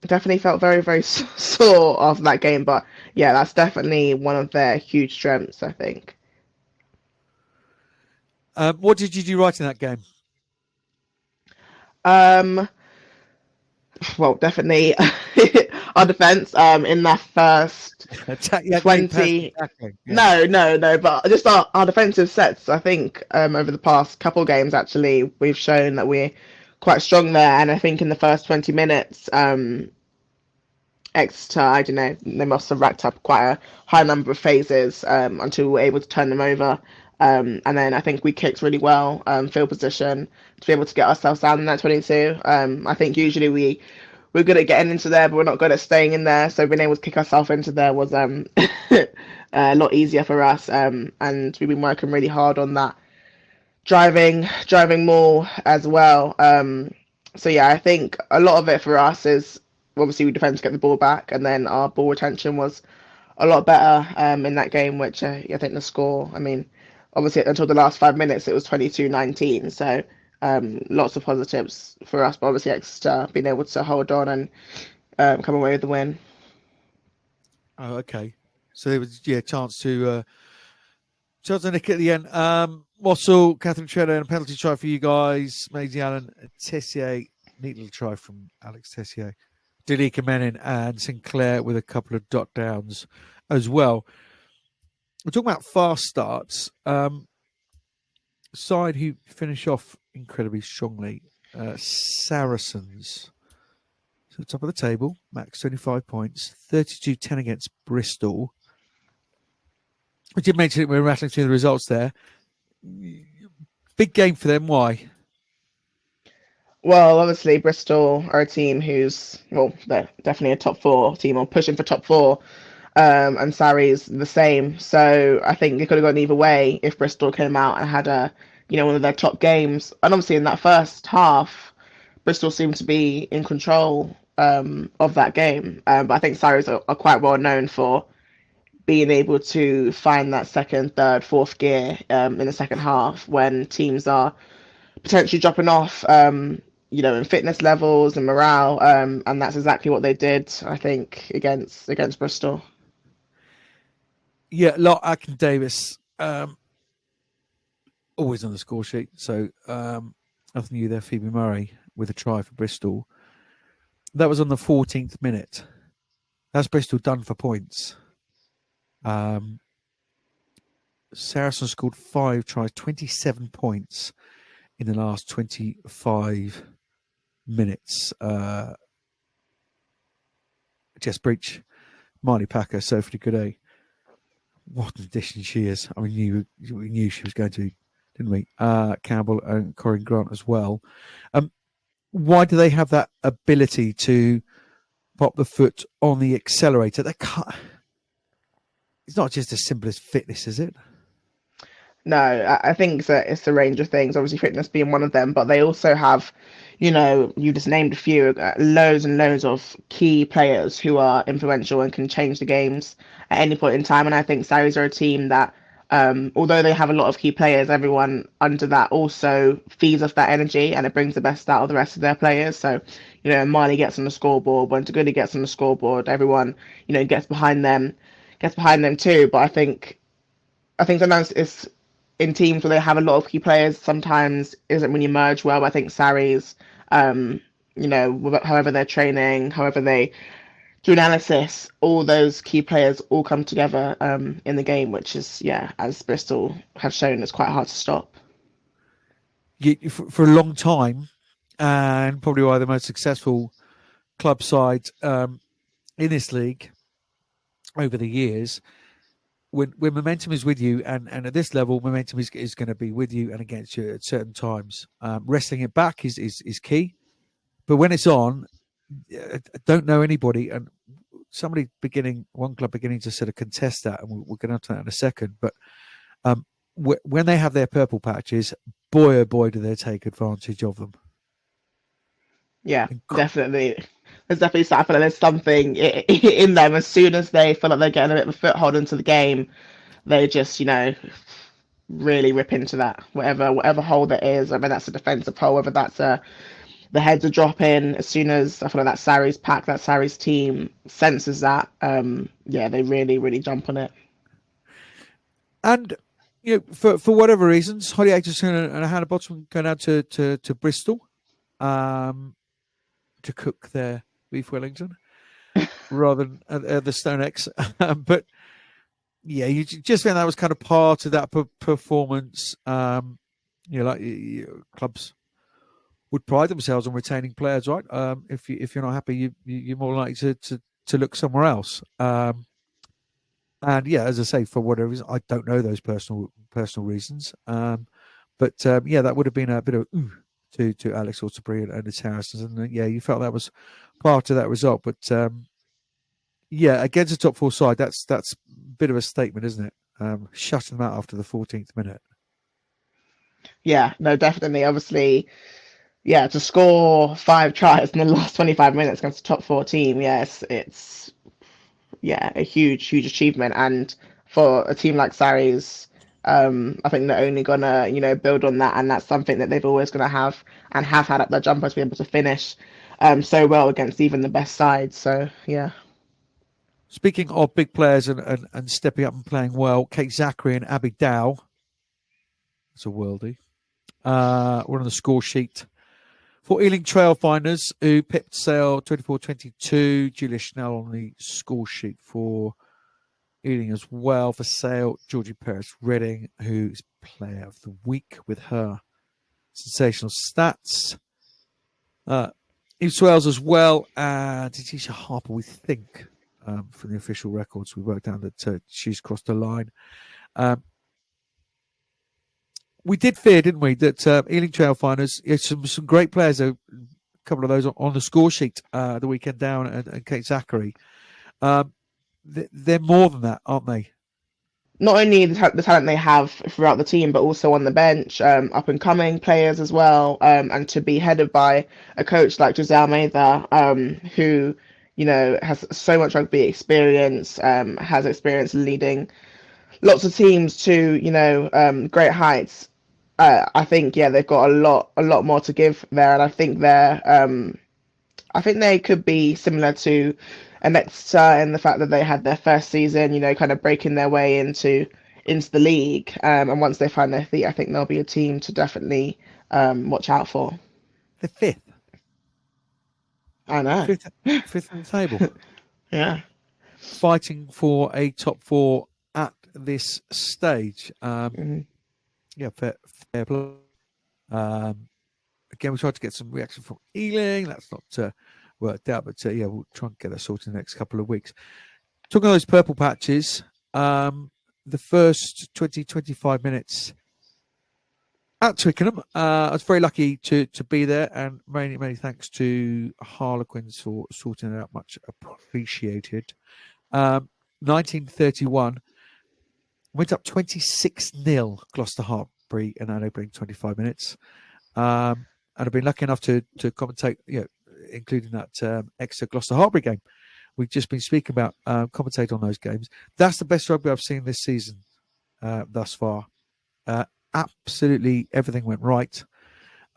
definitely felt very, very sore after that game. But yeah, that's definitely one of their huge strengths, I think. What did you do right in that game? Well, definitely our defense in that first 20. No, but just our defensive sets. I think over the past couple games, actually, we've shown that we're quite strong there. And I think in the first 20 minutes, Exeter, I don't know, they must have racked up quite a high number of phases until we were able to turn them over. And then I think we kicked really well, field position, to be able to get ourselves down in that 22. I think usually we're good at getting into there, but we're not good at staying in there. So being able to kick ourselves into there was a lot easier for us. And we've been working really hard on that, driving more as well. So yeah, I think a lot of it for us is obviously we defend to get the ball back, and then our ball retention was a lot better in that game, which I think the score, I mean, obviously until the last 5 minutes it was 22-19, so lots of positives for us, but obviously Exeter being able to hold on and come away with the win. Oh, okay. So there was a chance to nick at the end. Wassell, Catherine Treader, and a penalty try for you guys. Maisie Allen, Tessier, neat little try from Alex Tessier. Dalika Menin and Sinclair with a couple of dot downs as well. We're talking about fast starts. Side who finish off incredibly strongly. Saracens. So top of the table, max 25 points, 32-10 against Bristol. We did mention it when we were rattling through the results there. Big game for them. Why? Well, obviously Bristol are a team they're definitely a top 4 team or pushing for top 4. And Sarri's the same. So I think it could have gone either way if Bristol came out and had one of their top games. And obviously in that first half, Bristol seemed to be in control of that game. But I think Sarri's are quite well known for being able to find that second, third, fourth gear in the second half when teams are potentially dropping off, in fitness levels and morale. And that's exactly what they did, I think, against Bristol. Yeah, Lot Akin Davis, always on the score sheet. So nothing new there. Phoebe Murray with a try for Bristol. That was on the 14th minute. That's Bristol done for points. Saracen scored 5 tries, 27 points in the last 25 minutes. Jess Breach, Marnie Packer, Sophie Goodey. What an addition she is. I mean, we knew she was going to, didn't we? Campbell and Corinne Grant as well. Why do they have that ability to pop the foot on the accelerator? It's not just as simple as fitness, is it? No, I think it's a range of things, obviously fitness being one of them, but they also have, you just named a few, loads and loads of key players who are influential and can change the games at any point in time. And I think Sarries are a team that, although they have a lot of key players, everyone under that also feeds off that energy and it brings the best out of the rest of their players. So, Marley gets on the scoreboard, when Tagudi gets on the scoreboard, everyone, gets behind them too. But I think sometimes in teams where they have a lot of key players, sometimes isn't really merged well. I think Sarri's, however they're training, however they do analysis, all those key players all come together in the game, which is, as Bristol have shown, it's quite hard to stop. For a long time, and probably one of the most successful club sides in this league over the years, when momentum is with you, and at this level, momentum is going to be with you and against you at certain times. Wrestling it back is key, but when it's on, I don't know anybody, and one club beginning to sort of contest that, and we're going to that in a second. But when they have their purple patches, boy oh boy, do they take advantage of them. Yeah, definitely. There's definitely I feel like there's something in them. As soon as they feel like they're getting a bit of a foothold into the game, they just, really rip into that. Whatever hole there is, whether that's a defensive hole, whether that's the heads are dropping. As soon as I feel like that Sarri's pack, that Sarri's team senses that, they really, really jump on it. And for whatever reasons, Holly Aitchison and Hannah Bottom going out to Bristol to cook their beef Wellington rather than the Stone X. But yeah, you just think that was kind of part of that performance. Clubs would pride themselves on retaining players, right? If you're not happy, you're more likely to look somewhere else. And yeah, as I say, for whatever reason, I don't know those personal reasons. But that would have been a bit of to Alex Ortebury and the Saracens, and you felt that was part of that result. But against a top four side, that's a bit of a statement, isn't it? Shutting them out after the 14th minute. Yeah, no, definitely. Obviously, to score 5 tries in the last 25 minutes against a top 4 team, it's a huge achievement. And for a team like Sarri's, I think they're only gonna build on that, and that's something that they've always gonna have and have had up their jumper to be able to finish so well against even the best sides. So yeah. Speaking of big players and stepping up and playing well, Kate Zachary and Abby Dow, that's a worldie, were on the score sheet for Ealing Trailfinders, who pipped Sale 24-22. Julia Schnell on the score sheet for Ealing as well. For Sale, Georgie Perez Redding, who's player of the week with her sensational stats. Eve Swales as well, and Tisha Harper, we think, from the official records, we worked out that she's crossed the line. We did fear, didn't we, that Ealing Trailfinders, some great players, a couple of those on the score sheet the weekend down, and Kate Zachary. They're more than that, aren't they? Not only the talent they have throughout the team, but also on the bench, up and coming players as well, and to be headed by a coach like Jose Almeida, who has so much rugby experience, has experience leading lots of teams to great heights. I think they've got a lot more to give there, and I think they could be similar to Anexta in the fact that they had their first season, kind of breaking their way into the league, and once they find their feet, I think they'll be a team to definitely watch out for. The fifth. I know. Fifth on the table. Yeah. Fighting for a top 4 at this stage. Yeah, fair play. Again, we tried to get some reaction from Ealing. That's not worked out, but we'll try and get that sorted in the next couple of weeks. Talking of those purple patches, the first 20-25 minutes at Twickenham, I was very lucky to be there, and many thanks to Harlequins for sorting it out. Much appreciated. 1931 went up 26-0 Gloucester Hartpury in that opening 25 minutes. And I've been lucky enough to commentate, including that extra Gloucester Hartpury game we've just been speaking about, commentate on those games. That's the best rugby I've seen this season thus far. Absolutely everything went right.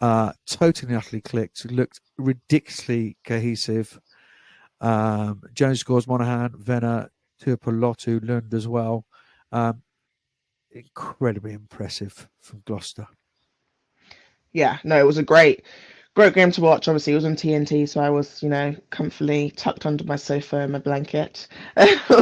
Totally and utterly clicked. Looked ridiculously cohesive. Jones scores, Monaghan, Venner, Tuapolotu, Lund as well. incredibly impressive from Gloucester. Yeah, no, it was a great game to watch. Obviously, it was on TNT, so I was, comfortably tucked under my sofa in my blanket,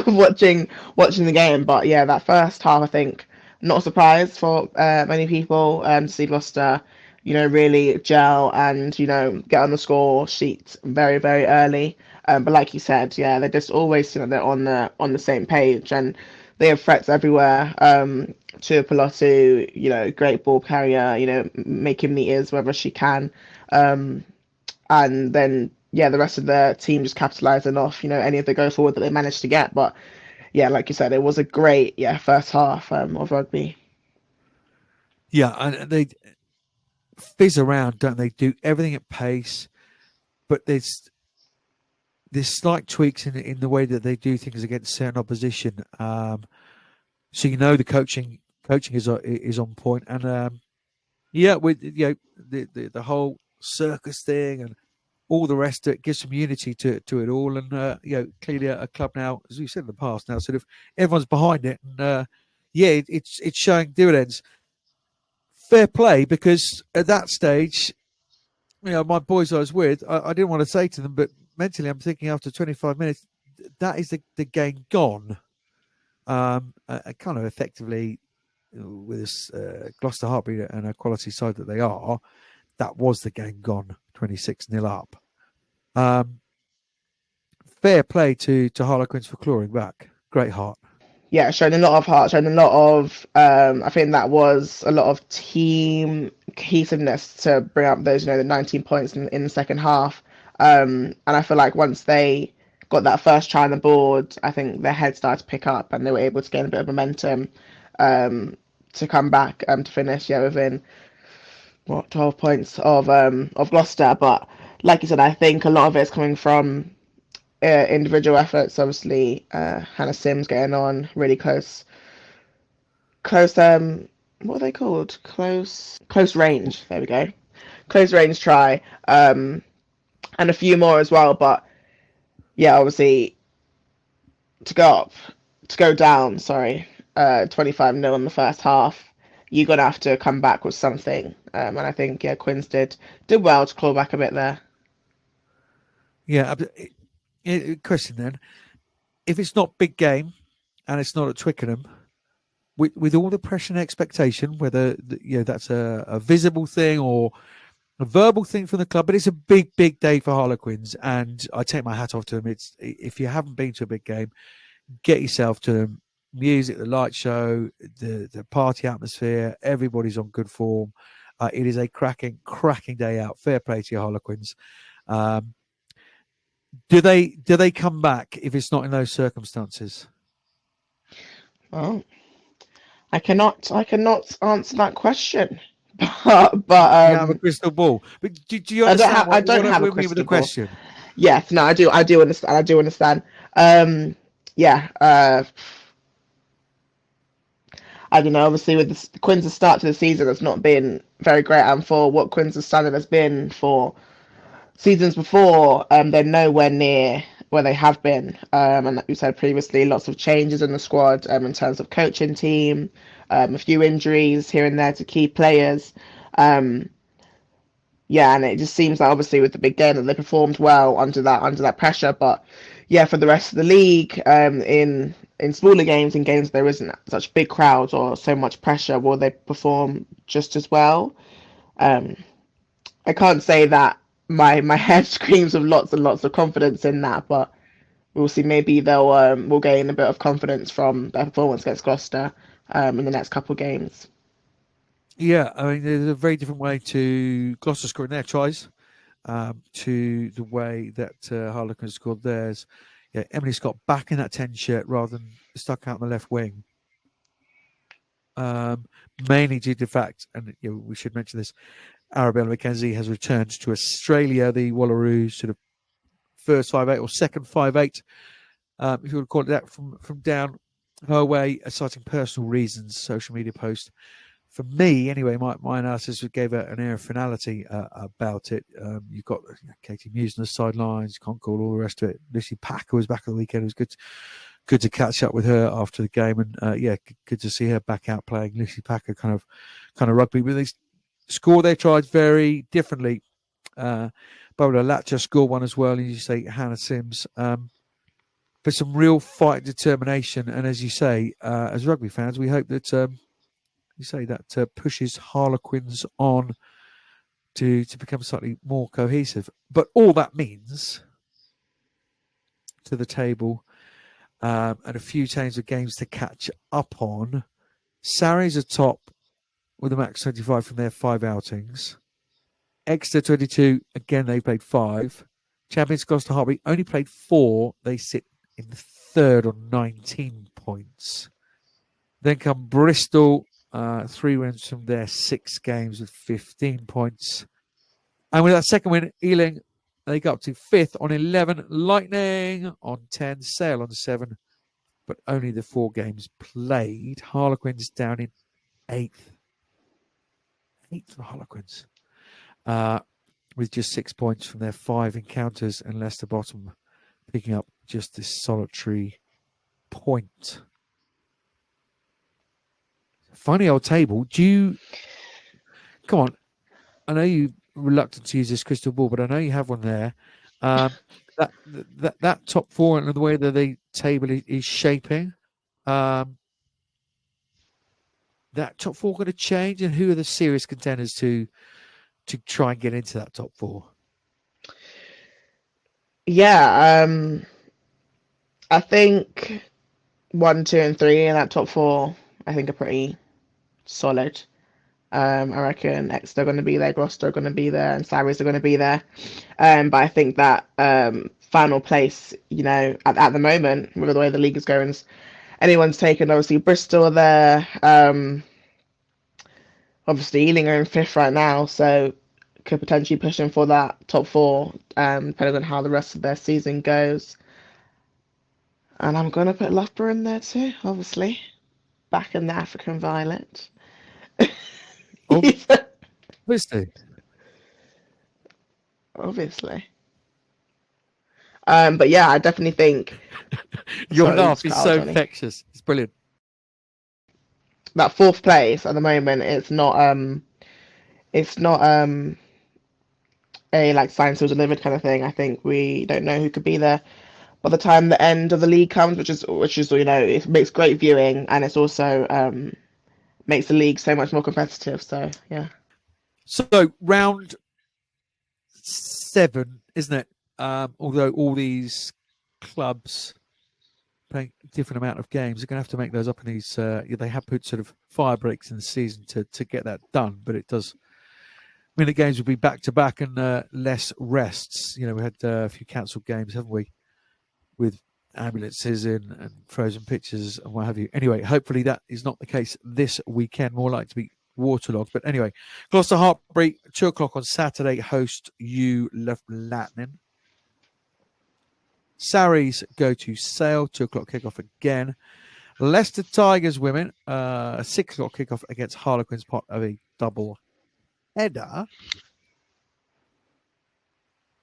watching the game. But yeah, that first half, I think, not a surprise for many people to see Gloucester, really gel and get on the score sheet very, very early. But like you said, yeah, they're just always they're on the same page, and they have threats everywhere. To Pelotu, great ball carrier, making meters wherever she can. And then, yeah, the rest of the team just capitalizing off, any of the go forward that they managed to get. But yeah, like you said, it was a great, first half of rugby. Yeah, and they fizz around, don't they? Do everything at pace, but there's slight tweaks in the way that they do things against certain opposition. So the coaching is on point, and yeah, with the whole circus thing and all the rest, it gives some unity to it all, and clearly a club now, as we said in the past, now sort of everyone's behind it, and it's showing dividends. Fair play, because at that stage, my boys I was with, I didn't want to say to them, but mentally I'm thinking after 25 minutes, that is the game gone. Kind of effectively, with this Gloucester Heartbeat and a quality side that they are, that was the game gone, 26-0 up. Fair play to Harlequins for clawing back. Great heart. Yeah, showing a lot of heart, showing a lot of, I think that was a lot of team cohesiveness to bring up those, the 19 points in the second half. And I feel like once they got that first try on the board, I think their head started to pick up and they were able to gain a bit of momentum to come back to finish, within 12 points of Gloucester. But like you said, I think a lot of it is coming from individual efforts. Obviously, Hannah Sims getting on really close. What are they called? Close range. There we go. Close range try. And a few more as well. But yeah, obviously to go down. Sorry, 25-0 in the first half. You're gonna have to come back with something. And I think Quins did well to claw back a bit there. Yeah. Question then: if it's not big game and it's not at Twickenham, with all the pressure and expectation, whether that's a visible thing or a verbal thing from the club, but it's a big day for Harlequins, and I take my hat off to them. It's, if you haven't been to a big game, get yourself to them. Music, the light show, the party atmosphere, everybody's on good form. It is a cracking day out. Fair play to your Harlequins. Do they come back if it's not in those circumstances? Well, I cannot answer that question. But you have a crystal ball. But do you understand? I don't have a crystal with the ball. question. Yes, no, I do understand. Yeah. I don't know. Obviously, with the Quins' start to the season, it's not been very great, and for what Quins' standard has been for seasons before, they're nowhere near where they have been. And like you said previously, lots of changes in the squad in terms of coaching team, a few injuries here and there to key players. Yeah, and it just seems like obviously with the big game that they performed well under that pressure. But yeah, for the rest of the league, in smaller games, in games there isn't such big crowds or so much pressure, will they perform just as well? I can't say that my head screams of lots and lots of confidence in that, but we'll see. Maybe we'll gain a bit of confidence from their performance against Gloucester in the next couple of games. Yeah, I mean, there's a very different way to Gloucester scoring their tries to the way that Harlequins scored theirs. Yeah, Emily Scott back in that 10 shirt rather than stuck out on the left wing. Mainly due to the fact, and we should mention this, Arabella McKenzie has returned to Australia, the Wallaroo sort of first 5'8" or second 5'8", if you would call it that, from down her way, citing personal reasons, social media post. For me, anyway, my analysis gave her an air of finality about it. You've got Katie Muse on the sidelines, Concord, all the rest of it. Lucy Packer was back on the weekend. It was good good to catch up with her after the game, and good to see her back out playing Lucy Packer kind of rugby. But they score their tries very differently. Bola Latcher scored one as well, and you say Hannah Sims. But some real fight and determination, and as you say, as rugby fans, we hope that that pushes Harlequins on to become slightly more cohesive. But all that means to the table, and a few teams of games to catch up on. Sarries are top with a max 25 from their 5 outings. Exeter 22, again, they played 5. Champions Gloucester Hartbury only played 4. They sit in third on 19 points. Then come Bristol, 3 wins from their 6 games with 15 points. And with that second win, Ealing, they got up to 5th on 11. Lightning on 10. Sale on 7. But only the 4 games played. Harlequins down in 8th. 8th for Harlequins. With just 6 points from their 5 encounters, and Leicester bottom picking up just this solitary point. Funny old table. Come on. I know you're reluctant to use this crystal ball, but I know you have one there. That top 4 and the way that the table is shaping, that top 4 going to change, and who are the serious contenders to try and get into that top 4? Yeah, I think 1, 2, and 3 in that top 4, I think, are pretty solid. I reckon Exeter are going to be there, Gloucester are going to be there, and Sarries are going to be there. But I think that final place, at the moment, with the way the league is going, anyone's taken. Obviously, Bristol are there. Obviously, Ealing are in 5th right now, so could potentially push in for that top 4, depending on how the rest of their season goes. And I'm going to put Loughborough in there too, obviously. Back in the African Violet. Obviously. Obviously. But yeah, I definitely think your laugh is so infectious. It's brilliant. That 4th place at the moment, it's not a like signed sealed delivered kind of thing. I think we don't know who could be there by the time the end of the league comes, which is it makes great viewing, and it's also makes the league so much more competitive. So yeah. So round 7, isn't it? Although all these clubs playing a different amount of games, they're going to have to make those up in these. They have put sort of fire breaks in the season to get that done, but it does mean the games will be back to back and less rests. We had a few cancelled games, haven't we? With ambulances in and frozen pitches and what have you. Anyway, hopefully that is not the case this weekend. More likely to be waterlogged. But anyway, Gloucester Hartbury, 2 o'clock on Saturday, host you Lightning. Sarries go to Sale, 2 o'clock kickoff again. Leicester Tigers women, 6 o'clock kickoff against Harlequins, part of a double header.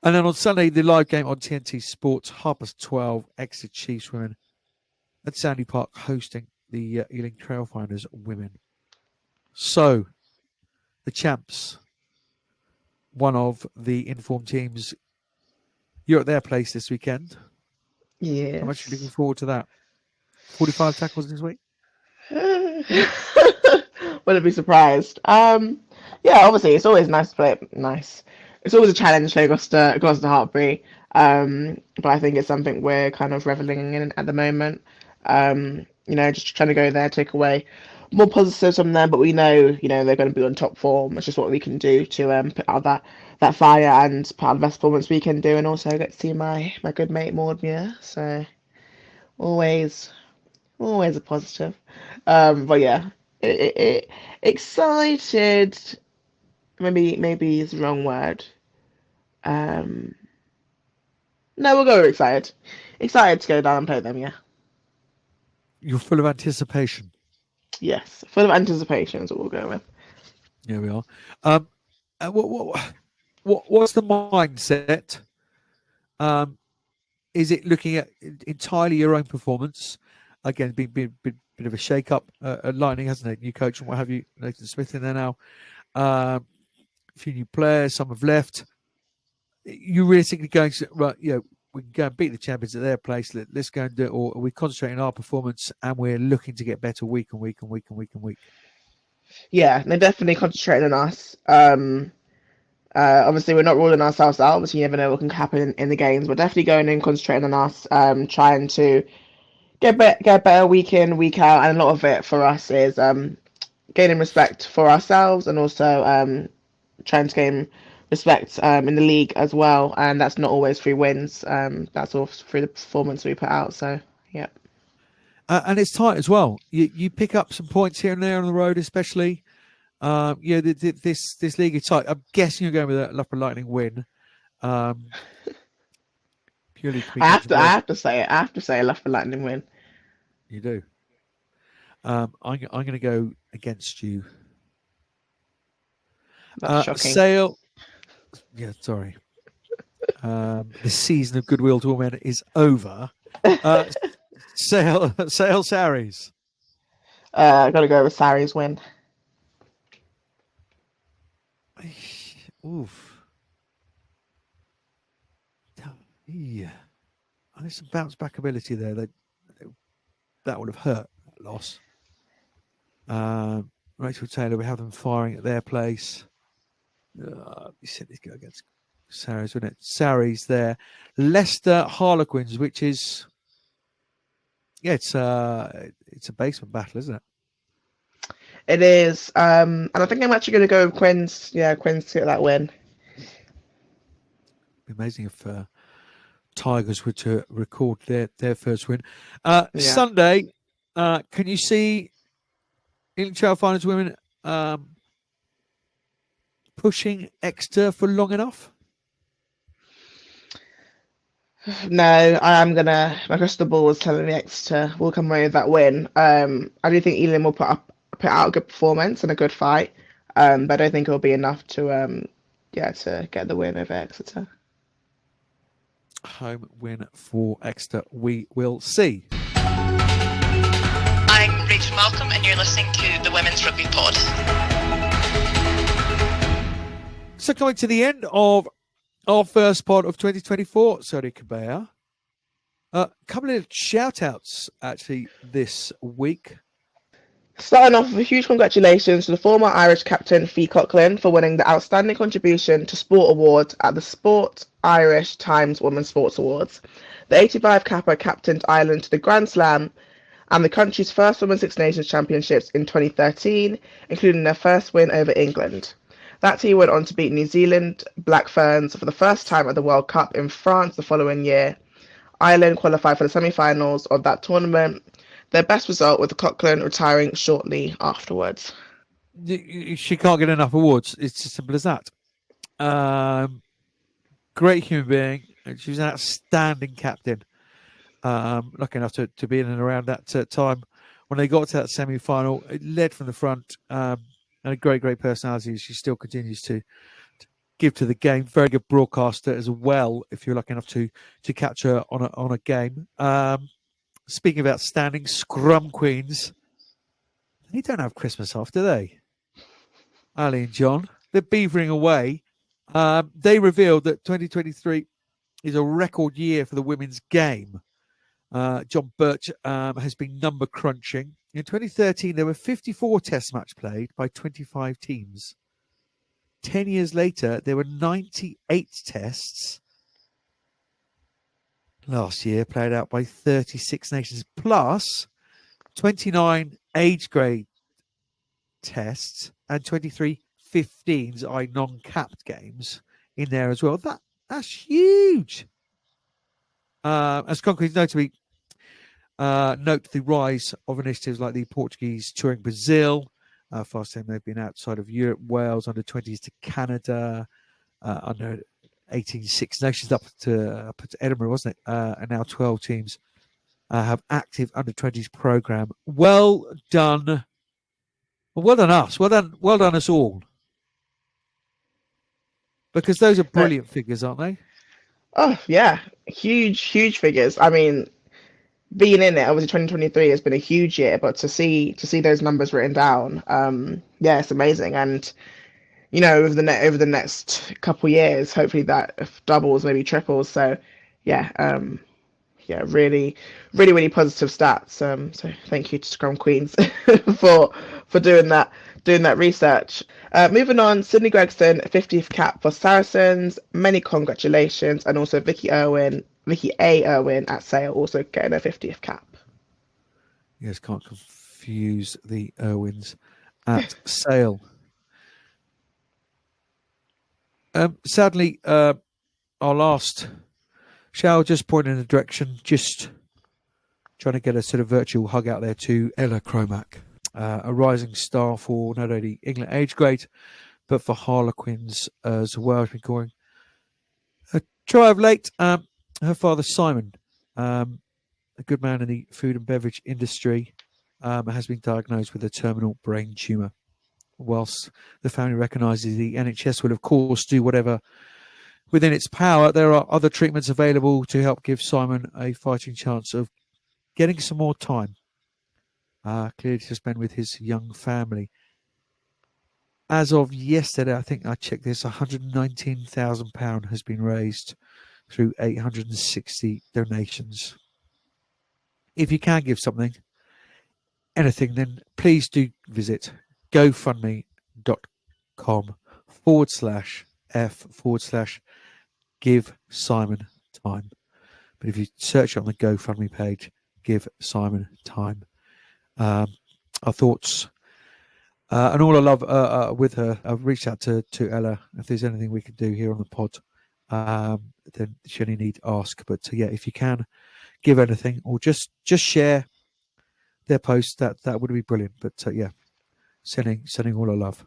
And then on Sunday, the live game on TNT Sports, 12:30, Exeter Chiefs women at Sandy Park hosting the Ealing Trailfinders women. So, the champs, one of the informed teams, you're at their place this weekend. Yeah. I'm actually looking forward to that. 45 tackles this week? Wouldn't be surprised. Yeah, obviously, it's always nice to play. Nice. It's always a challenge to play Gloucester Hartbury. But I think it's something we're kind of reveling in at the moment. Just trying to go there, take away more positives from them. But we know, they're going to be on top form. It's just what we can do to put out that fire and put out the best performance we can do, and also get to see my good mate Maud Muir. So always a positive. But yeah, excited. Maybe is the wrong word. No, we'll go with excited. Excited to go down and play them. Yeah. You're full of anticipation. Yes, full of anticipation is what we'll go with. Yeah, we are. What's the mindset is it looking at entirely your own performance? Again, bit of a shake-up at Lightning, hasn't it? New coach and what have you. Nathan Smith in there now. A few new players, some have left. You realistically going to, right, we can go and beat the champions at their place. Let's go and do it. Or are we concentrating on our performance and we're looking to get better week and week and week and week and week? Yeah, they're definitely concentrating on us. Obviously, we're not ruling ourselves out. Obviously, you never know what can happen in the games. We're definitely going in, concentrating on us, trying to get better week in, week out. And a lot of it for us is gaining respect for ourselves and also trying to gain respect in the league as well. And that's not always through wins. That's all through the performance we put out. So, yeah. And it's tight as well. You pick up some points here and there on the road, especially. This league is tight. I'm guessing you're going with a Loughborough Lightning win. Purely to be I have to say it. I have to say Loughborough Lightning win. You do. I'm going to go against you. That's shocking. Sale. Yeah, sorry. The season of goodwill to all men is over. Sale Saris. I got to go with Sarri's win. Oof. Yeah. There's some bounce back ability there. That would have hurt that loss. Rachel Taylor, we have them firing at their place. You said this go against Saris, wouldn't it? Saris there. Leicester Harlequins, which is it's a basement battle, isn't it? It is. And I think I'm actually going to go with Quinn's. Yeah, Quinn's to get that win. It'd be amazing if Tigers were to record their first win. Sunday, can you see England Trail Finals women pushing Exeter for long enough? No, I am gonna. My crystal ball is telling me Exeter will come away with that win. I do think Elam will put out a good performance and a good fight, but I don't think it will be enough to get the win over Exeter. Home win for Exeter. We will see. I'm Rachel Malcolm, and you're listening to the Women's Rugby Pod. So coming to the end of our first pod of 2024, sorry, Kabea. A couple of shout-outs, actually, this week. Starting off with a huge congratulations to the former Irish captain Fee Coughlin for winning the Outstanding Contribution to Sport Award at the Sport Irish Times Women's Sports Awards. The 85 capper captained Ireland to the Grand Slam and the country's first Women's Six Nations Championships in 2013, including their first win over England. That team went on to beat New Zealand Black Ferns for the first time at the World Cup in France the following year. Ireland qualified for the semi-finals of that tournament. Their best result with Coughlin retiring shortly afterwards. She can't get enough awards. It's as simple as that. Great human being. She was an outstanding captain. Lucky enough to be in and around that time when they got to that semi-final. It led from the front. And a great personality. She still continues to give to the game. Very good broadcaster as well. If you're lucky enough to catch her on a game. Speaking of outstanding scrum queens, they don't have Christmas off, do they? Ali and John, they're beavering away. They revealed that 2023 is a record year for the women's game. John Birch has been number crunching. In 2013, there were 54 test match played by 25 teams. 10 years later, there were 98 tests. Last year, played out by 36 nations, plus 29 age grade tests and 23 15s, i.e. non-capped games in there as well. That's huge. As Concrete notably note the rise of initiatives like the Portuguese touring Brazil. First time they've been outside of Europe, Wales, under 20s to Canada, under 18 Six Nations up to Edinburgh, wasn't it? And now 12 teams have active under 20s program. Well done. Well done us. Well done us all. Because those are brilliant figures, aren't they? Oh yeah, huge figures. I mean, being in it, obviously 2023 has been a huge year, but to see those numbers written down, yeah, it's amazing. And over the next couple years, hopefully that doubles, maybe triples. So yeah, yeah, really positive stats. So thank you to Scrum Queens for doing that research. Moving on, Sydney Gregson, 50th cap for Saracens. Many congratulations, and also Vicky A. Irwin at Sale also getting a 50th cap. Yes, can't confuse the Irwins at Sale. Sadly, our last shall just point in a direction, just trying to get a sort of virtual hug out there to Ella Cromack, a rising star for not only England age grade, but for Harlequins as well. Has been going a try of late. Her father Simon, a good man in the food and beverage industry, has been diagnosed with a terminal brain tumour. Whilst the family recognises the NHS will, of course, do whatever within its power, there are other treatments available to help give Simon a fighting chance of getting some more time, clearly to spend with his young family. As of yesterday, I think I checked this, £119,000 has been raised through 860 donations. If you can give something, anything, then please do visit gofundme.com/f/give Simon time. But if you search on the GoFundMe page, give Simon time. Our thoughts and all I love with her. I've reached out to Ella. If there's anything we can do here on the pod, then she only need ask. But yeah, if you can give anything or just share their post, that would be brilliant. But yeah, sending all our love.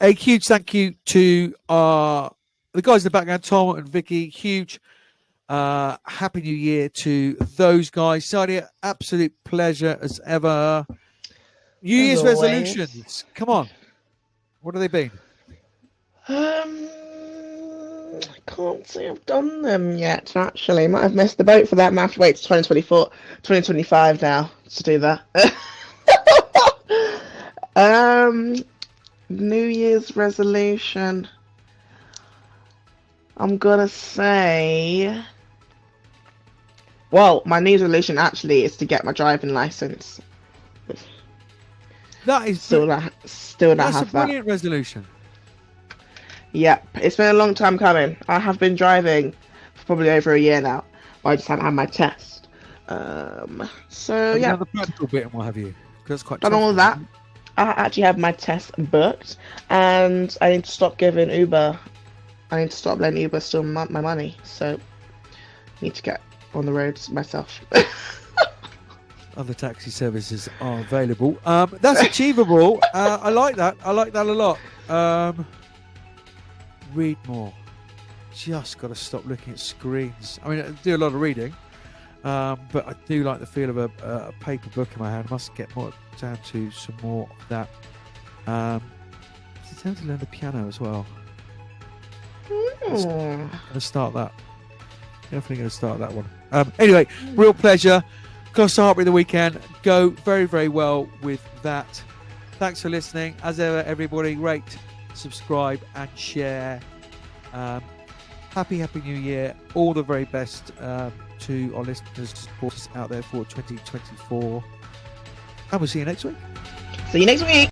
A huge thank you to the guys in the background, Tom and Vicky. Huge happy new year to those guys. Talia, absolute pleasure as ever. New Year's resolutions. Come on. What have they been? I can't say I've done them yet, actually. Might have missed the boat for that. Might have to wait to 2025 now to do that. New Year's resolution. I'm gonna say, well, my New Year's resolution actually is to get my driving license. That is Still not that's have a that. brilliant resolution. Yep, it's been a long time coming. I have been driving for probably over a year now, but I just haven't had my test. So yeah, the practical bit and what have you? Because that's quite done tough, all of that. I actually have my test booked, and I need to stop giving Uber. I need to stop letting Uber steal my money. So, I need to get on the roads myself. Other taxi services are available. That's achievable. I like that. I like that a lot. Read more. Just got to stop looking at screens. I mean, I do a lot of reading, but I do like the feel of a paper book in my hand. I must get more down to some more of that. It's time to learn the piano as well. Going to start that. Definitely going to start that one. Anyway, real pleasure. Close to Heartbreak the weekend. Go very, very well with that. Thanks for listening. As ever, everybody, rate, subscribe, and share. Happy New Year. All the very best to our listeners, supporters out there for 2024. And we'll see you next week. See you next week.